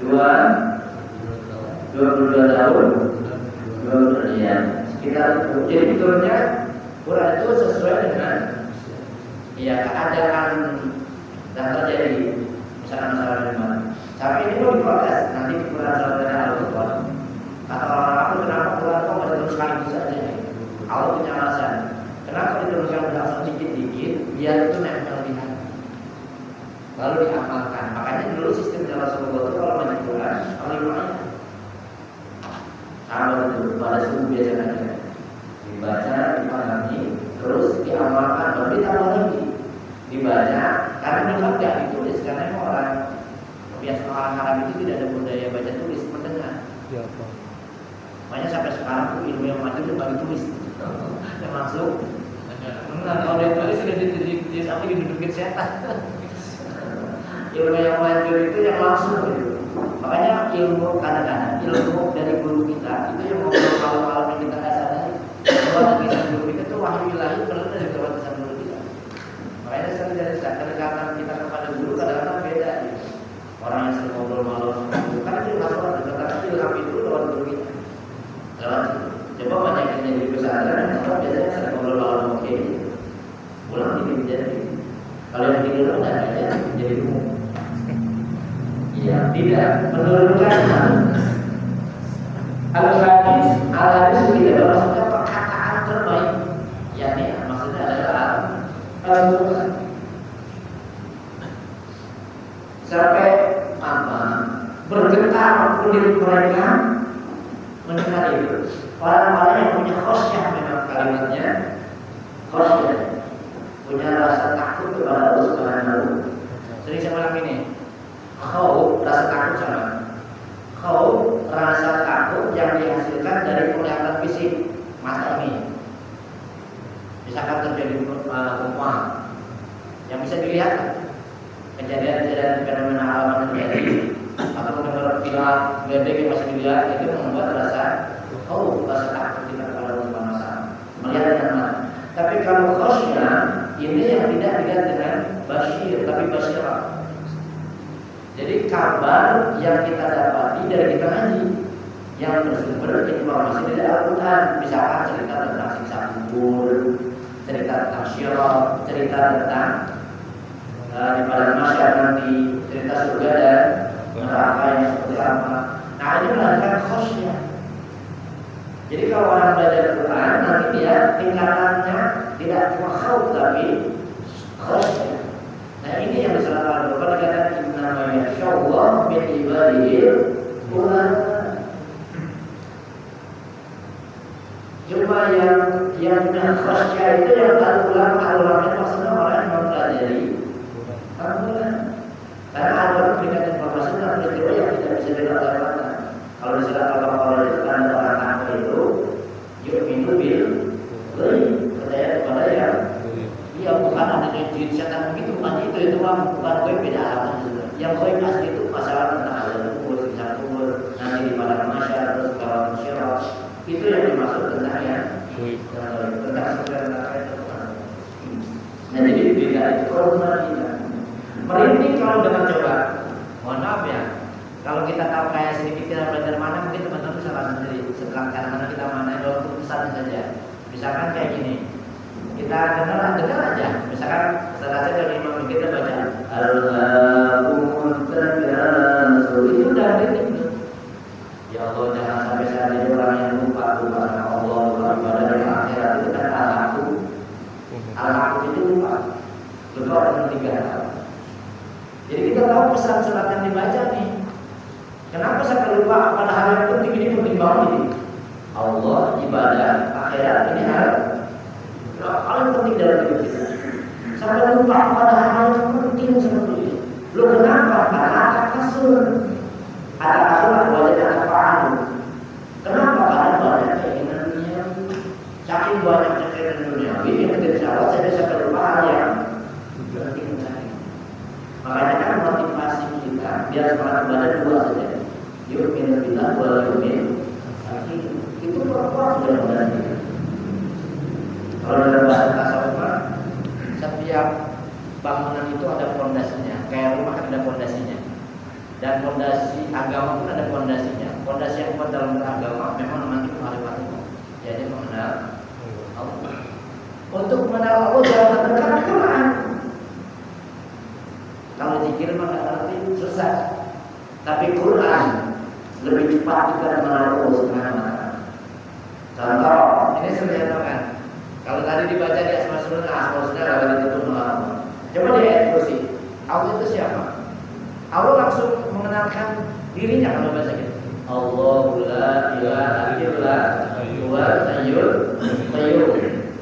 22 tahun. 22 ya. Sekitar jadi turunnya Quran itu sesuai dengan keadaan dan terjadi misalkan masalah di mana. Tapi ini mau diprotes nanti di Quran surat Al-Quran. Kata orang aku kenapa Quran kok nggak diteruskan itu saja? Allah punya alasan. Kenapa diteruskan berasal dikit-dikit biar itu nempel di hati. Lalu diamalkan. Makanya dulu sistemnya Rasulullah itu kalau baca Quran Al-Quran sama itu pada subuh biasanya dibaca, dipahami, terus diamalkan, baru ditambah lagi dibaca. Karena memang tidak ditulis karena orang kebiasaan orang Arab itu tidak ada budaya baca tulis mendengar. Ya, Pak. Makanya sampai sekarang tuh ilmu yang maju itu baru tulis, yang langsung. Nah, kalau dia tulis sudah didudukin setan. Ilmu yang maju itu yang langsung gitu. Makanya ilmu kadang-kadang ilmu dari guru kita itu yang ngobrol kalau yang kita nggak sadari bahwa kisah guru kita itu wahyu ilahi kalau dari kebetulan guru kita. Makanya sering dari kedekatan kita kepada guru kadang-kadang beda. Gitu. Orang yang sering ngobrol malam sama guru kan itu nggak pernah kadang-kadang ilham itu lewat guru kita. Lewat itu. Coba banyak yang jadi pesantren, orang biasanya sering ngobrol malam sama kayak gitu. Pulang jadi. Kalau yang tidur aja jadi umum. Ya, tidak menurunkan al-hadis tidak maksudnya perkataan terbaik, yakni maksudnya adalah Al-Quran. Sampai apa? Bergetar kulit mereka mendengar itu. Orang-orang yang punya khosyah memang kalimatnya khosyah, punya rasa takut kepada Allah Subhanahu. Sering saya bilang ini. Khauf, rasa takut sama. Khauf, rasa takut yang dihasilkan dari penglihatan fisik masa ini. Misalkan terjadi gempa yang bisa dilihat, kejadian-kejadian fenomena alam yang terjadi, atau mendengar film ledek yang masih dilihat, itu membuat rasa khauf, rasa takut kita kepada masa melihat dengan mata. Tapi kalau khasyah ini yang tidak dilihat dengan basyir, tapi basyirah. Jadi kabar yang kita dapati dari kita ngaji yang bersumber informasi dari Al-Quran, misalkan cerita tentang siksa kubur, cerita tentang syirak, cerita tentang di padang mahsyar nanti, cerita surga dan neraka yang seperti apa. Nah ini melahirkan khosyah. Jadi kalau orang belajar Al-Quran nanti dia tingkatannya tidak cuma khauf tapi khosyah. Nah ini yang disebutkan Al-Quran dikatakan innama yakhsyallahu min ibadihil ulama. Cuma yang punya khosyah itu yang ulama maksudnya orang yang mempelajari Al-Quran. Karena Al-Quran memberikan informasi tentang peristiwa yang tidak bisa dikatakan. Kalau di surat Al-Baqarah itu kan ada orang kafir itu yu'minu bil ghaib, percaya kepada yang iya bukan ada jin setan begitu, bukan itu bukan ghaib, beda alamat juga. Yang ghaib asli itu masalah tentang azab kubur, siksa kubur, nanti di padang mahsyar, terus kawan syirak. Itu yang dimaksud tentang yang tentang surga neraka itu. Nah jadi beda itu korban kita. Merintih kalau dengan coba, mohon maaf ya. Kalau kita tahu kayak sedikit kita belajar mana, mungkin teman-teman bisa langsung sendiri. Setelah karena kita mana dalam pesan saja. Misalkan kayak gini. Kita dengar aja. Misalkan setelah dari imam kita baca Al-Qur'an itu udah ini. Ya Allah jangan sampai saat ini orang yang lupa sama Allah, lupa ibadah dari akhirat itu kan al-aku itu lupa. Lupa orang ketiga. Jadi kita tahu pesan surat yang dibaca nih. Kenapa saya lupa pada hal yang penting ini penting banget ini. Allah, ibadah, akhirat ini hal paling penting dalam hidup kita. Sampai lupa pada hal yang penting seperti ini. kasur. Ada kasur, ada wajah, ada pahan. Kenapa? Karena banyak keinginan dunia. Saking banyaknya keinginan dunia, ini menjadi salah saya bisa berubah yang penting tadi. Makanya kan motivasi kita biar semangat ibadah dua saja. Yuk minum bila, boleh minum. Itu perempuan sudah berani. Kalau dalam bahasa tasawuf, setiap bangunan itu ada fondasinya. Kayak rumah kan ada fondasinya. Dan fondasi agama pun ada fondasinya. Fondasi yang kuat dalam beragama memang nanti ma'rifat Allah. Jadi mengenal Allah. Untuk mengenal Allah jangan terdekat Quran. Kalau zikir mah nggak ngerti susah. Tapi Quran lebih cepat kita mengenal Allah Subhanahu wa taala. Contoh, ini sudah kan. Kalau tadi dibaca di Asma Sunnah lewat itu mengenal. Coba di ayat kursi. Allah itu siapa? Allah langsung mengenalkan dirinya kalau bahasa gitu. Allahu la ilaha illa huwal hayyul qayyum.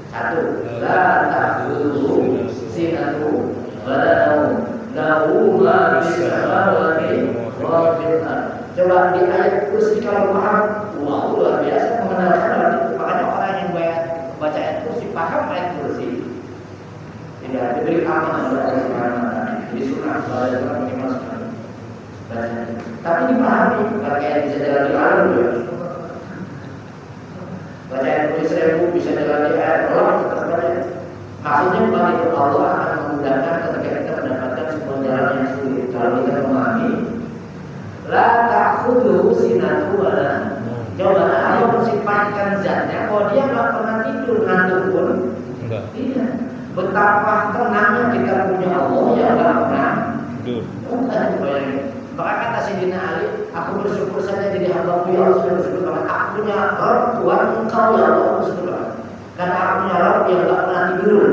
Satu, la ta'khudhuhu sinatun wa la nawm. Lahu ma fis samawati wa fil ardh. Coba di ayat kursi kalau paham, wah luar biasa mengenalkan arti. Makanya orang yang baca ayat kursi paham ayat kursi. Tidak diberi aman oleh Allah Subhanahu wa taala. Di surah Al-Baqarah memang sekali. Tapi dipahami, kayak bisa jalan di alam ya. Baca ayat kursi 1000 bisa jalan di air, Allah tetap baca. Maksudnya bagi Allah akan memudahkan ketika kita mendapatkan sebuah jalan yang sulit. Kalau kita memahami, la ta'khudhuhu sinatun wa la nawm. Coba Allah mensifatkan zatnya bahwa dia nggak pernah tidur, ngantuk pun enggak. Iya. Betapa tenangnya kita punya Allah yang nggak pernah tidur. Maka kata Sayyidina Ali, aku bersyukur saja jadi hamba-Mu ya Allah, bersyukur banget. Aku punya Rabb, Tuhan Engkau ya Allah, bersyukur banget. Karena aku punya Rabb yang nggak pernah tidur,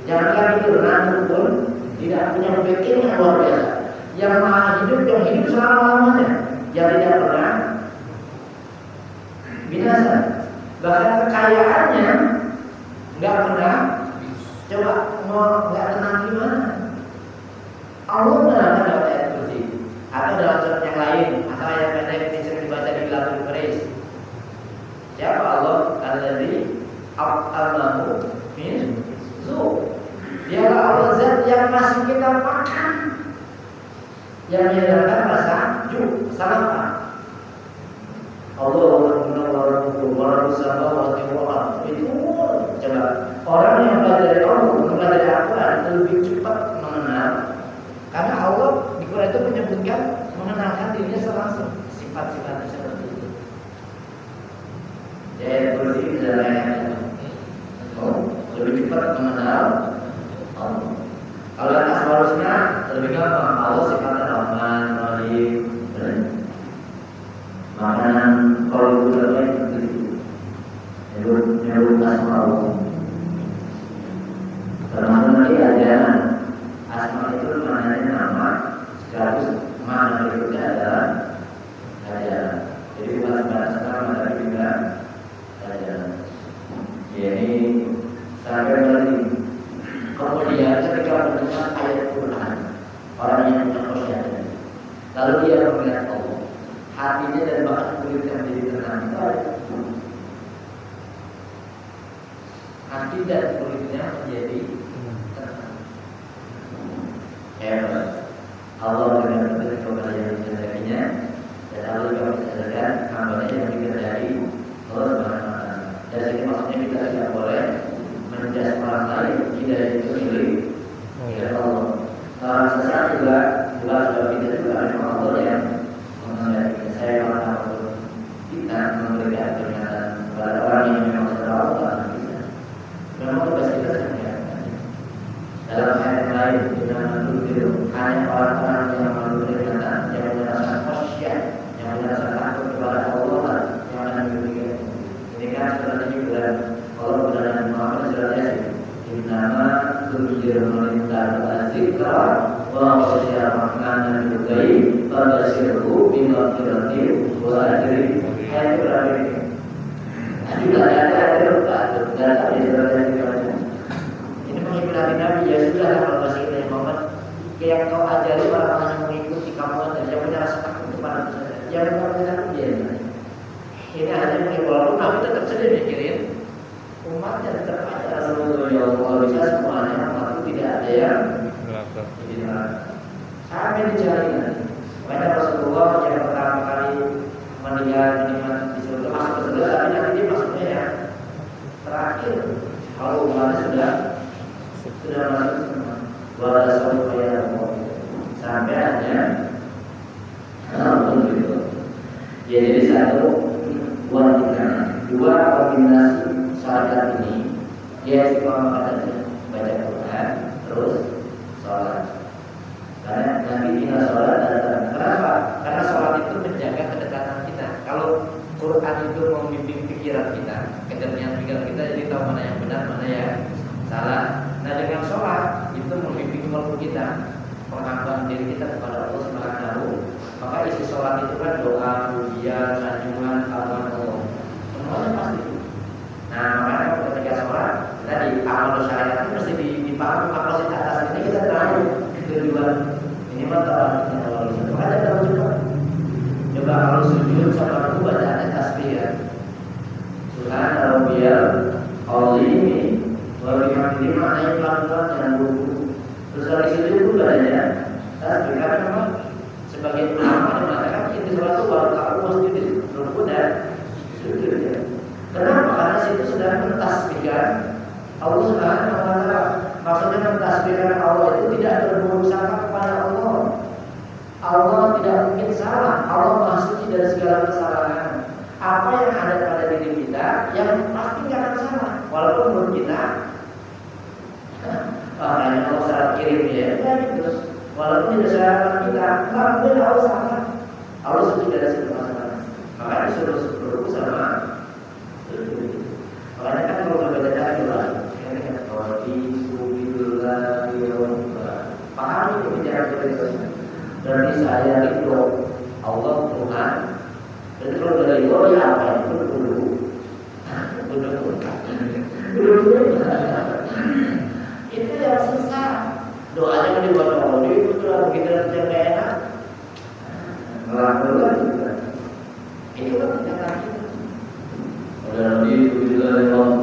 yang nggak tidur, ngantuk pun tidak punya backing yang luar biasa. Yang maha hidup, yang hidup selama-lamanya, yang tidak pernah binasa. Bahkan kekayaannya nggak pernah. Coba mau nggak tenang gimana? Allah menerangkan dalam ayat kursi atau dalam surat yang lain atau ayat pendek yang sering dibaca di Latul Quraish. Siapa Allah? Alladzi at'amahu min zu'. Dialah Allah zat yang masih kita makan, yang menyadarkan rasa lapar. Allah itu coba orang yang belajar dari Allah, mempelajari Al-Quran lebih cepat mengenal, karena Allah di Quran itu menyebutkan mengenalkan dirinya langsung, sifat-sifatnya seperti itu. Jadi bersih dalam lebih cepat mengenal Allah. Kalau yang Asmaul Husna lebih gampang, Allah sifatnya Rahman, Rahim, makanan kalau budaya begitu, nyebut Asmaul. Termasuk nanti ajaran Asma itu maknanya nama, sekaligus makna berikutnya adalah ajaran. Jadi bukan sebatas nama tapi juga ajaran. Jadi sampai nanti kemudian ketika mendengar ayat Quran, orang yang punya khusyuk, lalu dia melihat Allah, hatinya dan bahkan kulitnya menjadi tenang. Itu ayat hati dan kulitnya menjadi tenang. Hebat. Allah dengan betul kepada yang dikehendakinya, dan Allah juga mensadarkan hambanya yang dikehendaki Allah Subhanahu wa taala. Dari sini maksudnya kita tidak boleh menjudge orang lain, tidak itu milik Allah. Orang sesat juga kita juga memang Allah yang menghendaki. Saya malah kita memberikan peringatan kepada orang yang memang saudara Allah. Memang tugas kita sebenarnya. Dalam ayat lain kita menuntut hanya orang-orang yang menurut peringatan, yang merasa khusyuk, yang merasa takut kepada Allah, yang akan diberikan. Ini kan sebenarnya juga Allah berada di Muhammad surat Yasin. Innama tunzirul zikra wa khusyuk makanan yukai pada sirhu bimaqiratin wa ajri. Ayat berapa ini? Juga ada dan ada ini menghibur Nabi ya sudah kalau bahasa kita Muhammad yang kau ajari orang yang mengikuti kamu dan yang yang mengajarkan dia. Ini hanya walaupun Nabi tetap sedih mikirin umatnya tetap ada Rasulullah ya Allah bisa semuanya umat itu tidak ada yang sampai dicari. Makanya Rasulullah yang pertama kali meninggal di surga masuk ke surga, tapi nanti dia masuknya ya terakhir. Kalau umatnya sudah masuk semua, wala sampai sampai hanya begitu. Jadi satu dua kombinasi syahadat ini dia istiqomah baca Quran terus sholat. Karena Nabi tinggal sholat dan kenapa? Karena sholat itu menjaga kedekatan kita. Kalau Quran itu membimbing pikiran kita, kejernihan pikiran kita, jadi tahu mana yang benar, mana yang salah. Nah dengan sholat itu membimbing kalbu kita, pengakuan diri kita kepada Allah Subhanahu. Maka isi sholat itu kan doa, pujian, sanjungan, karunia Allah. Semuanya pasti. Nah makanya ketika sholat tadi amal syariat itu mesti dipahami. Kalau di atas ini kita tahu tujuan ini mata kita awal. Makanya tahu juga. Coba kalau sujud sama itu bacaannya tasbih ya. Subhana rabbiyal azim wa bihamdihi maknanya pelan-pelan yang dulu. Terus dari situ itu bacanya tasbih karena memang sebagai ulama yang mengatakan inti sholat itu baru tahu masjid rukuk dan sujud ya. Kenapa? Karena situ sudah mentasbihkan Allah Subhanahu wa taala. Maksudnya mentasbihkan Allah itu tidak berburuk sangka kepada Allah. Allah tidak mungkin salah. Allah Maha Suci dari segala kesalahan. Apa yang ada pada diri kita yang pasti tidak akan salah. Walaupun menurut kita makanya Allah salah kirim dia gitu. Walaupun tidak salah kita, mungkin Allah salah. Allah suci dari segala kesalahan. Makanya disuruh berbuat sama. Makanya kan kalau berbeda cara juga, ini kan kalau Bismillah, pahami kebijakan kita. Berarti saya itu Allah Tuhan. Dan kalau dari itu ya apa itu dulu. Itu yang susah. Doanya dibuat Allah itu lah begitu yang gak enak. Melakukan juga. Itu kan tindakan kita. Dan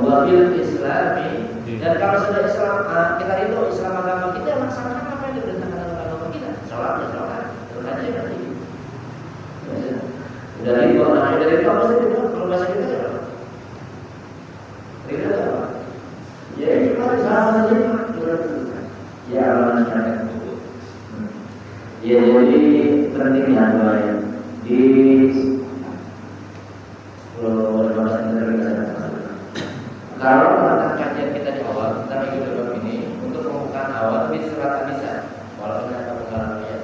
wakil Islami. Dan kalau sudah Islam kita itu Islam agama kita laksanakan apa yang diperintahkan oleh agama kita. Sholat ya sholat. Terus aja ya berarti. Dari itu, dari itu apa sih itu? Kalau bahasa kita ya apa? Kita apa? Ya ini kan sama saja. Ya Allah. Ya jadi pentingnya doa ya. Di kalau tentang kajian kita di awal tentang hidup ini untuk pembukaan awal di surat An-Nisa walaupun ada pengaruhnya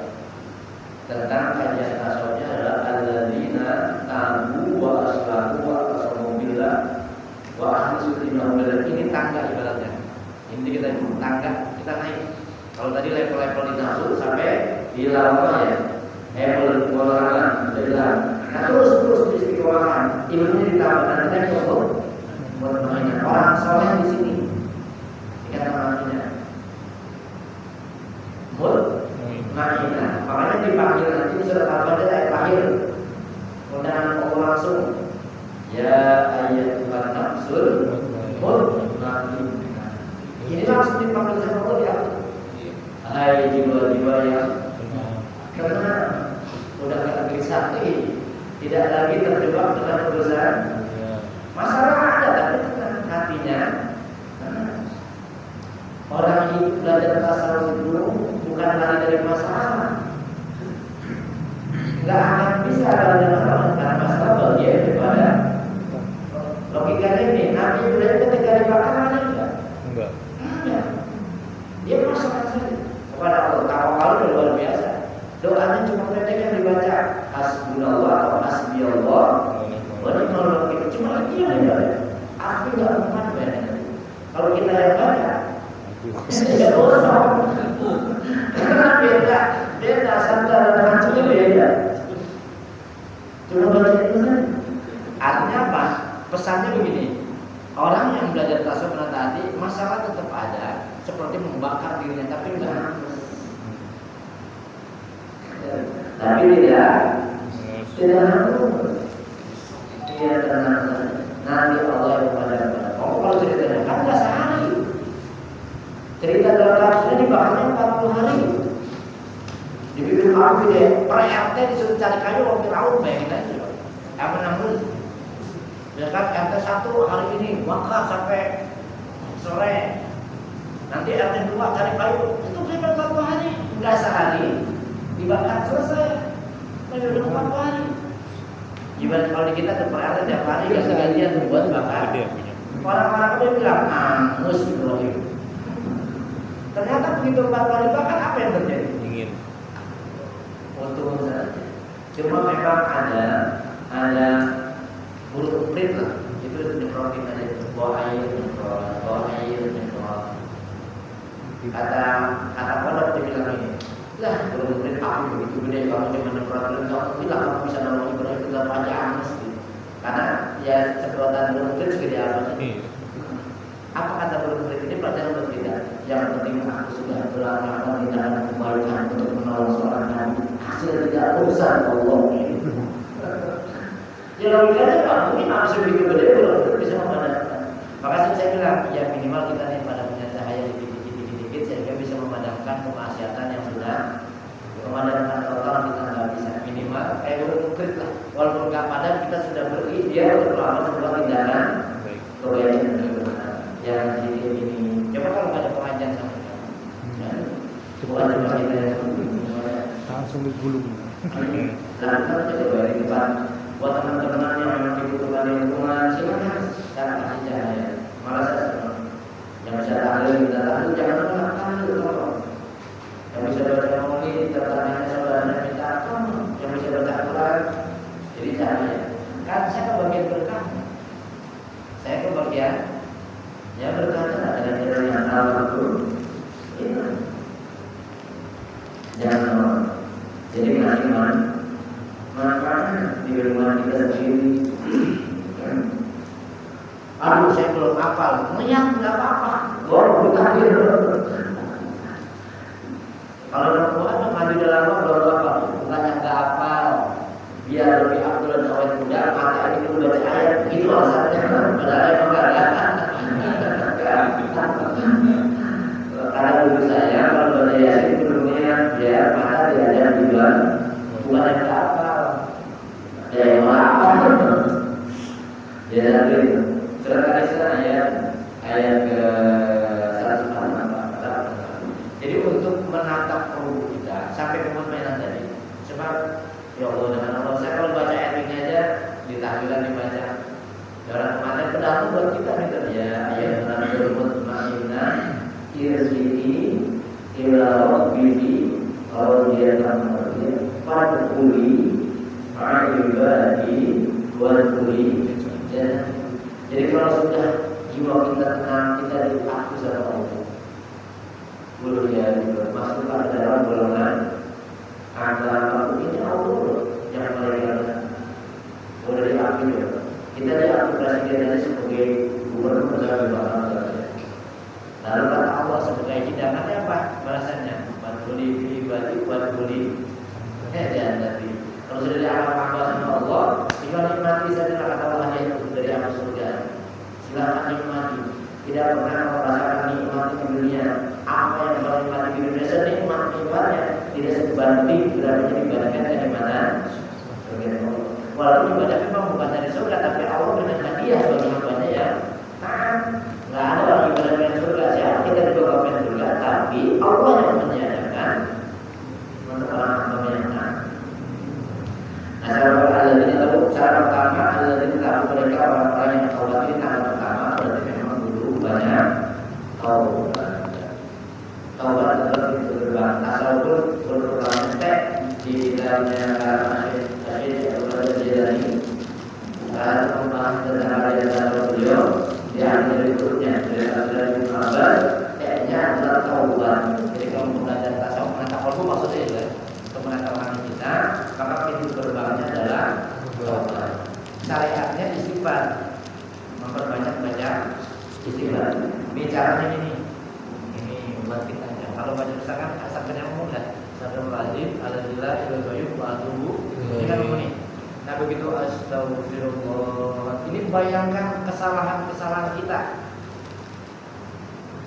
tentang kajian tasawufnya adalah alladzina tabu wa aslahu wa qasamu billah wa ahlisu dinahum billah. Ini tangga ibaratnya. Ini kita tangga kita naik. Kalau tadi level-level di nafsu sampai di lama ya level kewalahan bilang. Nah terus di istiqomah ilmunya ditambah nanti kan cukup bermainnya orang soleh di sini ikat namanya Ma'ina. Makanya dipanggil nanti surat Al-Baqarah ayat akhir undangan Allah langsung ya ayyatuhan nafsul mutmainnah. Ini langsung dipanggil sama Allah ya. Hai jiwa-jiwa yang tenang, udah gak gelisah lagi, tidak lagi terjebak dengan kedosaan. Masalah ada tapi tenang hatinya. Orang hidup belajar tasawuf dulu bukan lari dari masalah. Enggak akan bisa belajar masalah karena masalah bagian daripada logikanya ini. Nabi Ibrahim ketika dibakar ada enggak? Enggak. Dia masalah saja kepada Allah. Kalau luar biasa. Doanya cuma pendek yang dibaca hasbunallah atau hasbiyallah wa ni'mal wakil. Cuma itu yang dibaca. Aku enggak mempan banyak. Kalau kita yang baca tidak kosong. Karena beda santara dengan itu beda. Cuma baca itu saja. Artinya apa? Pesannya begini. Orang yang belajar tasawuf tadi masalah tetap ada, seperti membakar dirinya tapi enggak. Tapi tidak Tidak harus. Dia tenang saja. Nanti Allah yang memadamkan. Oh, kalau ceritanya kan nggak sehari. Cerita dalam kasusnya dibahasnya 40 hari. Dibikin api deh. Per RT disuruh cari kayu waktu Firaun, bayangin aja. Apa namanya? Ya kan RT 1 hari ini bakar sampai sore. Nanti RT 2 cari kayu. Itu cuma 40 hari. Nggak sehari. Dibakar selesai. Udah 40 hari. Gimana kalau di kita ke per RT tiap hari ya sebagian buat bakar. Orang-orang udah bilang angus gitu. Ternyata begitu 40 hari bakar apa yang terjadi? Dingin. Untung saja. Cuma memang ada buruk pelit lah. Itu nyemprotin aja, bawa air nyemprot. Kata pondok dia bilang ini. Lah, buruk pelit api begitu gede kamu cuma nyemprot nggak mungkin lah kamu bisa nolong ibadah itu dalam aja angus gitu. Karena ya semprotan buruk pelit segede apa sih? Apa kata buruk pelit ini pelajaran buat kita? Yang penting aku sudah berlama-lama di dalam kebaikan untuk menolong seorang nabi. Hasil tidak urusan Allah. Ya logikanya Pak, mungkin manusia begitu gede belum bisa memadamkan. Makanya saya bilang, ya minimal kita nih pada punya cahaya dikit-dikit sehingga bisa memadamkan kemaksiatan yang sudah memadamkan total kita nggak bisa minimal kayak berukrit lah. Walaupun nggak padam kita sudah berikhtiar untuk melakukan sebuah tindakan kebaikan dan kebenaran. Yang sedikit ini, coba kalau nggak ada pengajian sama kita, bukan cuma kita yang langsung digulung. Karena kita coba di depan. Buat teman-teman yang memang dibutuhkan lingkungan, silakan datang kasih cahaya. Malah saya senang. Yang bisa tahlil, minta tahlil, jangan menolak tahlil, tolong. Yang bisa baca maulid, tertanya saudaranya minta tolong. Yang bisa baca Al-Quran, jadi cahaya. Kan saya kebagian berkah. Saya kebagian, ya berkahnya dengan jalan yang al-Quran. Itu. Jangan menolak. Jadi masing-masing. Makanya di rumah kita sendiri, aduh saya belum hafal, nggak apa-apa, baru terakhir. Kalau orang tua ada maju dalam belum hafal, bukannya nggak hafal, biar lebih aktif dan awet muda, mata ini dulu baca ayat, itu alasannya, padahal emang nggak ada. Karena dulu saya kalau baca yasin dulunya biar mata diajar juga, bukan yang nggak hafal. Ya apa? Ya itu. Surat Al-Isra ayat ke 144. Jadi untuk menatap perut kita sampai ke mutmainah tadi. Sebab ya Allah dengan Allah saya kalau baca ayat ini aja ditahlilan dibaca. Orang kemarin pedang buat kita gitu ya. Ayat menurut mutmainah irji'i ila rabbiki radiyatan mardiyah fadkhuli ibadi wadkhuli jannah. Jadi kalau sudah jiwa kita tenang, kita diaku sama Allah. Boleh ya, masuk pada dalam golongan antara aku ini Allah yang mereka boleh diaku juga. Kita diaku presiden sebagai gubernur negara Bangsa. Lalu kata Allah sebagai hidangannya apa? Balasannya wadkhuli ibadi wadkhuli jannah. Kalau sudah dianggap hamba sama Allah, tinggal nikmati saja kata Allah itu dari amal surga. Silakan nikmati. Tidak pernah merasakan nikmat di dunia. Apa yang kau nikmati di dunia senikmat-nikmatnya tidak sebanding berapa dibandingkan dari mana? Surga Allah. Walaupun ibadah memang bukan dari surga, tapi Allah berikan hadiah bagi hambanya ya. Nggak ada orang ibadah dengan surga. Siapa kita juga pengen surga, tapi Allah yang menyediakan untuk orang hamba yang taat. Cara pertama adalah tahu mereka orang-orang yang khawatir. Cara pertama berarti memang dulu banyak taubat adalah pintu gerbang. Asal pun berulang tek di dalamnya masjid atau Jilani. Lalu membahas tentang ada beliau di akhir berikutnya dari Abbas, kayaknya adalah taubat. Jadi kalau belajar tasawuf menatap kalbu maksudnya itu untuk menatap hati kita, maka pintu gerbangnya adalah taubat. Syariatnya istighfar, memperbanyak baca istighfar. Bicaranya ini buat kita. Kalau baca misalkan asal yang mudah, Astagfirullahaladzim, alhamdulillah, ilal-bayyub, wa atubu. Ini kan ini. Nah begitu astagfirullah. Ini bayangkan kesalahan-kesalahan kita,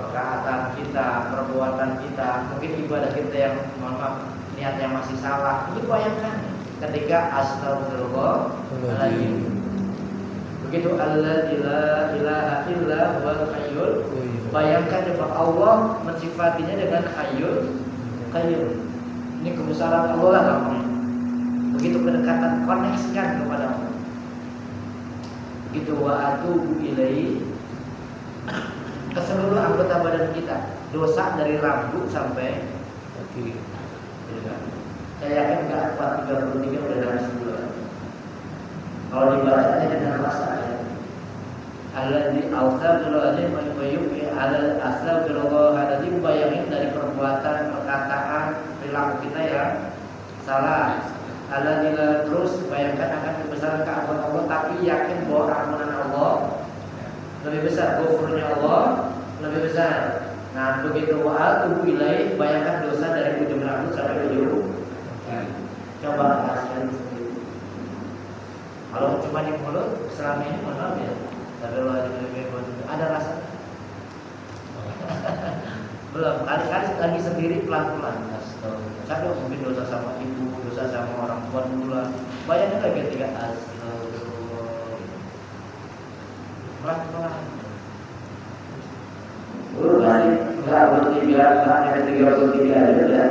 perkataan kita, perbuatan kita, mungkin ibadah kita yang maaf niatnya masih salah. Ini bayangkan ketika astagfirullahaladzim. Begitu Allah la ilaha illa huwal hayyul. Bayangkan bahwa Allah mensifatinya dengan hayyul qayyum. Ini kebesaran Allah lah namanya. Begitu kedekatan, koneksikan kepada Allah. Begitu wa atubu ilaihi, ke seluruh anggota badan kita, dosa dari rambut sampai kaki. Saya yakin enggak 33 udah dari sebulan. Kalau dibacanya dengan rasa ya. Alladzi astagfirullahaladzim wa yuqi ala astagfirullahaladzim, bayangin dari perbuatan, perkataan, perilaku kita yang salah. Alladzi terus bayangkan akan kebesaran keagungan Allah, tapi yakin bahwa keagungan Allah lebih besar, ghafurnya Allah lebih besar. Nah begitu wa tubuh ilaih, bayangkan dosa dari ujung rambut sampai ujung. Coba rasakan sendiri. Kalau cuma di mulut selama ini mohon maaf ya, tapi ada rasa. Belum, kali-kali lagi sendiri pelan-pelan. Saya mungkin dosa sama ibu, dosa sama orang tua dulu. Bayangkan lagi ketika astagfirullah. Pelan-pelan. Masih enggak bertiga, hanya 33 aja ya.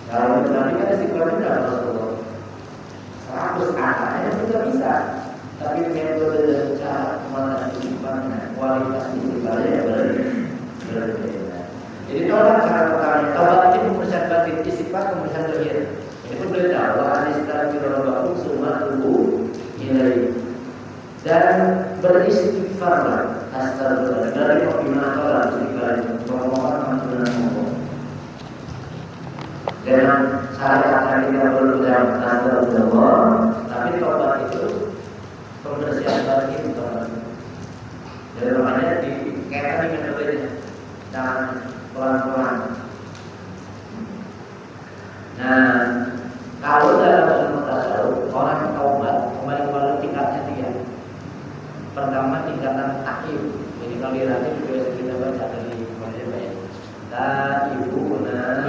Kalau nanti kan istiqomah berapa Rasulullah? 100 angkanya juga bisa. Tapi metode dan cara mana istiqomahnya, kualitas istiqomahnya berbeda. Jadi tolak cara pertama, taubat ini pembersihan batin, istighfar pembersihan zahir. Ini pun berbeda. Wa anistaghfirullah summa tubu ilaihi. Dan beristighfarlah, astagfirullah, dari pembinaan tolak istighfar itu, memohon ampunan Allah. Dengan syariat kita berulang astagfirullah, tapi taubat itu pembersihan batin taubat. Jadi makanya dikaitkan dengan metodenya, jangan pelan-pelan. Nah, kalau dalam ilmu tasawuf, orang taubat kembali kepada tingkatnya 3. Pertama tingkatan taib. Jadi kalau di juga kita baca dari kemarin ya. Taibuna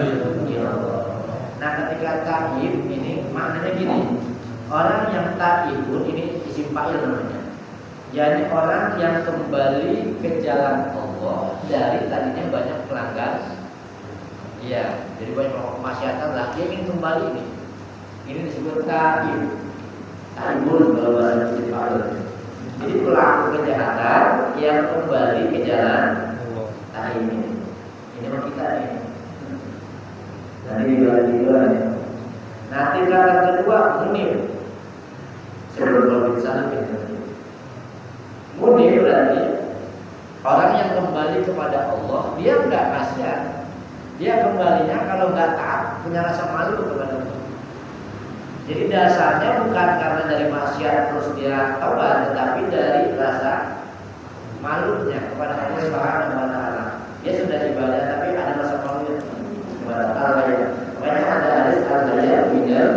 ilallah. Nah, ketika taib ini maknanya gini. Orang yang taibun ini isim fa'il namanya. Jadi orang yang kembali ke jalan Allah dari tadinya banyak pelanggar. Iya, jadi banyak masyarakat lah dia ingin kembali ini. Ini disebut taib. Taibun kalau bahasa isim fa'il. Jadi pelaku kejahatan yang kembali ke jalan taib ini. Ini memang kita ini. Nanti dua ya. Nah, tingkatan kedua munib. Sebelum bisa munib berarti orang yang kembali kepada Allah, dia enggak maksiat. Dia kembalinya kalau enggak taat punya rasa malu kepada Allah. Jadi dasarnya bukan karena dari maksiat terus dia taubat, tetapi dari rasa malunya kepada Allah Subhanahu wa taala. Dia sudah ibadah tapi ada rasa malunya kepada Allah. Makanya ada hadis al-haya minal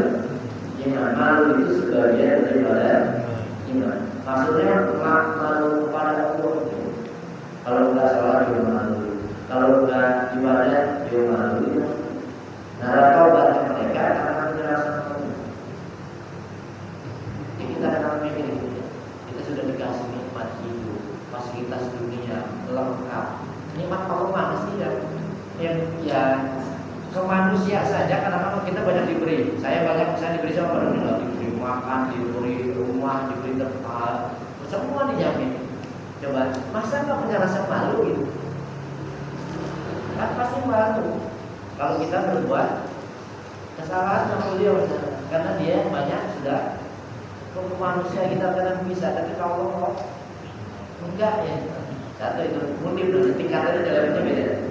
iman. Malu itu sebagian daripada iman. Maksudnya malu kepada Allah. Kalau enggak salah dia malu. Kalau enggak ibadah dia malu. Nah, taubat mereka karena punya rasa malu. Jadi kita akan mikir kita sudah dikasih nikmat hidup, fasilitas dunia lengkap. Nikmat Allah mana sih yang ya ke manusia saja, karena memang kita banyak diberi. Saya banyak misalnya diberi sama orang, diberi makan, diberi rumah, diberi tempat, semua dijamin. Coba, masa nggak punya rasa malu gitu? Kan pasti malu kalau kita berbuat kesalahan sama beliau, karena dia banyak sudah ke manusia kita kadang bisa, tapi kalau kok enggak ya. Satu itu mungkin tingkatannya dalamnya beda.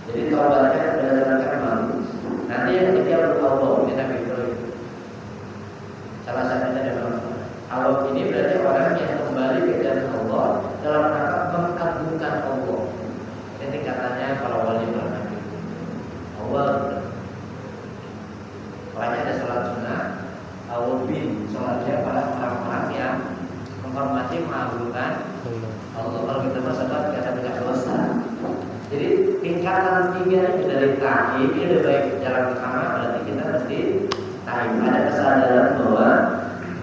Jadi taubatnya berdasarkan malu. Nanti yang ketiga bertaubat kita pikir. Salah satunya adalah Allah ini berarti orang yang kembali ke jalan Allah dalam rangka mengagungkan Allah. Ini tingkatannya para wali bernabi. Allah. Makanya ada salat sunnah, Allah. Kalau kita bersabar karena banyak dosa. Jadi tingkatan 3 itu dari ta'ib itu baik jalan pertama berarti kita mesti ta'ib. Ada kesadaran bahwa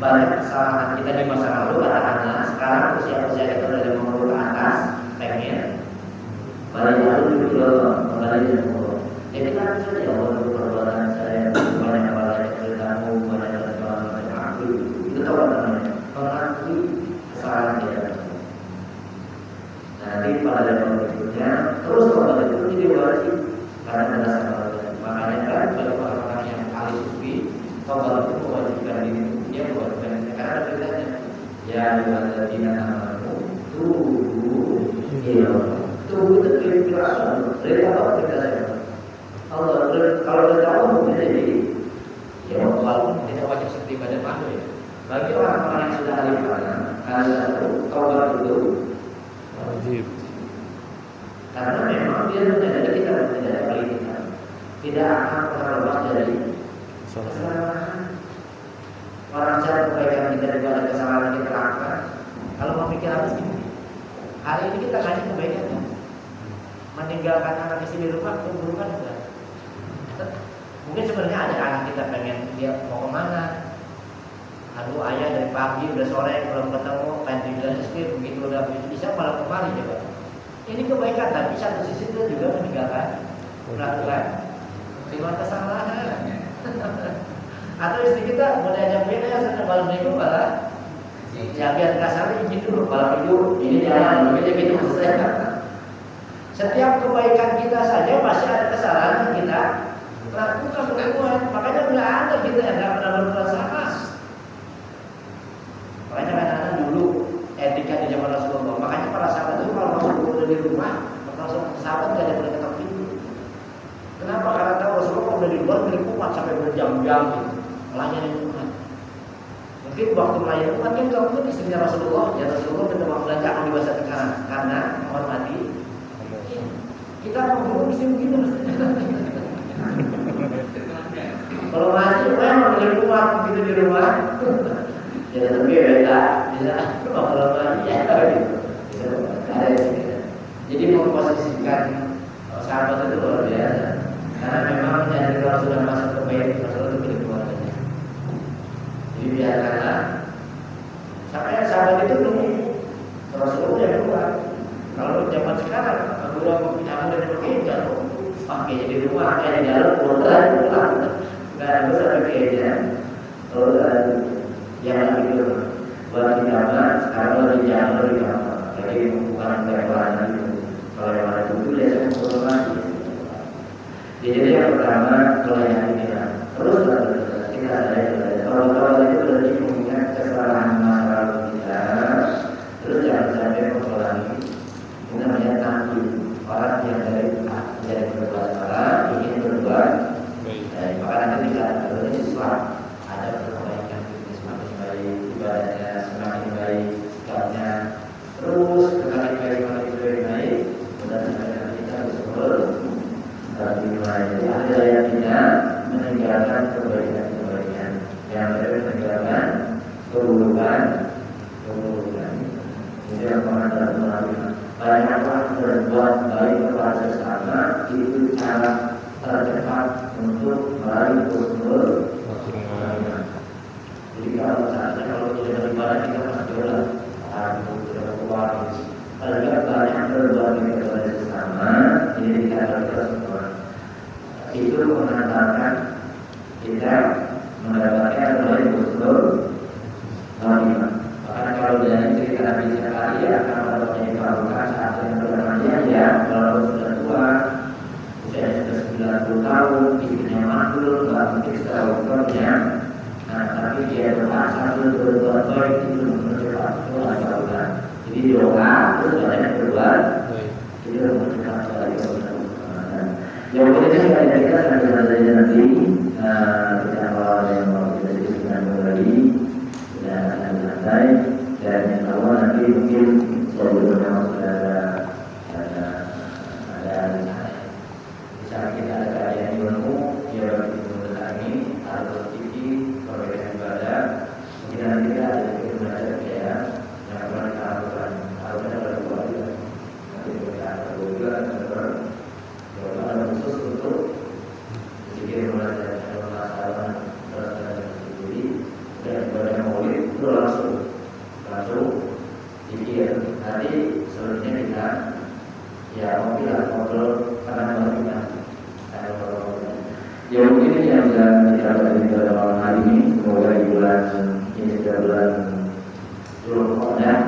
banyak kesalahan kita di masa lalu katakanlah sekarang usia-usia kita sudah menurun ke atas, pengen balik lalu juga kembali ke Allah. Jadi kan saja ya Allah perbuatan saya banyak ceritamu banyak kesalahan aku itu tahu namanya mengakui kesalahan dia. Nanti pada level berikutnya terus kalau itu jadi wajib karena ada sahabat. Makanya kan bagi orang-orang yang ahli sufi taubat itu mewajibkan diri dia mewajibkan diri karena ada beritanya ya ayyuhalladzina amanu tubu tubu itu kira-kira dari apa kita saya Allah kalau kita tahu mungkin jadi ya walaupun tidak wajib seperti pada mahu ya bagi orang-orang yang sudah ahli karena taubat itu wajib. Karena memang dia menyadari kita tidak kali kita tidak akan pernah lepas dari kesalahan. Orang cara kebaikan kita juga ada kesalahan yang kita lakukan. Kalau mau pikir habis gini, hari ini kita ngaji kebaikan ya. Meninggalkan anak istri di rumah keburukan juga. Mungkin sebenarnya ada anak kita pengen dia mau kemana. Aduh ayah dari pagi udah sore belum ketemu pengen tidur istri begitu udah bisa malah kemari coba. Ini kebaikan tapi satu sisi itu juga meninggalkan melakukan lima kesalahan. Atau istri kita mau diajak beda ya sedang malam minggu malah ya biar kasar izin dulu malam minggu ini jalan begitu maksud saya. Setiap kebaikan kita saja masih ada kesalahan yang kita lakukan perempuan. Makanya nggak ada kita yang nggak pernah berbuat salah. Makanya kadang-kadang dulu etika di zaman Rasulullah. Makanya para sahabat itu kalau masuk di rumah, kalau sahabat nggak ada boleh ketok pintu. Kenapa? Karena tahu Rasulullah udah di luar milik umat sampai berjam-jam gitu, melayani umat. Mungkin waktu melayani umat kan kalau mungkin istrinya Rasulullah, ya Rasulullah minta maaf belanja akan dibaca sekarang karena menghormati. Kita mau dulu mesti begitu mestinya. Kalau masih memang milik umat begitu di rumah. Ya tapi beda bisa kalau lagi ya gitu. Jadi memposisikan sahabat itu luar biasa karena memang dari kalau sudah masuk ke bait Rasul itu milik keluarganya. Jadi biarkanlah sampai sahabat itu nunggu Rasulullah yang keluar. Kalau zaman sekarang udah kamu dari bekerja pakai di rumah kayak di dalam pulang nggak ada besar bekerja kalau yang lagi itu buat kita sekarang lebih jauh lebih gampang. Jadi bukan lebaran itu. Kalau lebaran itu dia semua lagi. Jadi yang pertama melayani kita. Terus kita ada kalau itu berarti mengingat kesalahan masa lalu kita. Terus jangan sampai mengulangi. Ini namanya tampil orang yang dari berbuat salah ingin berbuat baik. Maka nanti kita berarti Islam ada perbaikan. Ibadahnya semakin baik, sikapnya terus semakin baik, mudah-mudahan kita bisa berbuat ada yang tidak meninggalkan kebaikan yang meninggalkan keburukan. Jadi yang mengajar melalui banyaklah berbuat baik kepada sesama itu cara tercepat untuk meraih husnul khotimah. Jadi kalau saatnya kalau tidak beribadah kita masih jalan, aku tidak keluar. Kalau banyak berbuat baik kepada sesama, ini dikatakan semua. Itu mengantarkan kita mendapatkan baik husnul khotimah. Bahkan kalau dari cerita Nabi sekali ya, kalau menjadi perahukan saat yang berkemajuan ya, kalau sudah tua, usia sudah 90 tahun, istrinya mandul, nggak mungkin setelah ukurnya. Nah, tapi dia doa sambil berbuat baik itu mempercepat kelancaran. Jadi doa terus banyak berbuat, itu mempercepat kelancaran. Yang berikutnya kita akan belajar nanti kita awal yang mau kita diskusikan kembali dan akan santai dan insya Allah nanti mungkin saya juga memang sudah ada misalnya kita ada kajian ilmu yang begitu kami atau perbaikan ibadah mungkin nanti kita ada belajar ya yang akan kita lakukan. khusus untuk zikir mulai dari masalah terus dari sendiri dan ibadah maulid itu langsung zikir. Nanti selanjutnya kita ya mungkin ngobrol karena kita ya mungkin yang bisa kita bagi pada malam hari ini. Semoga di bulan ini sudah bulan Zulqa'dah,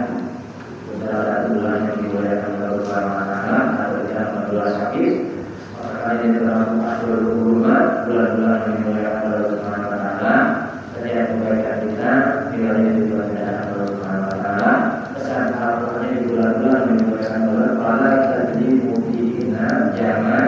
salah satu bulan yang dimuliakan oleh Allah Subhanahu wa taala, atau kita bulan Syakir. Maka ini termasuk Ashurul Hurumat, bulan-bulan yang dimuliakan oleh Allah Subhanahu wa taala. Setiap kebaikan kita tinggal di bulan Allah Subhanahu wa taala. Pesan Al-Qur'an di bulan-bulan yang dimuliakan oleh Allah, kita jadi mukminina jangan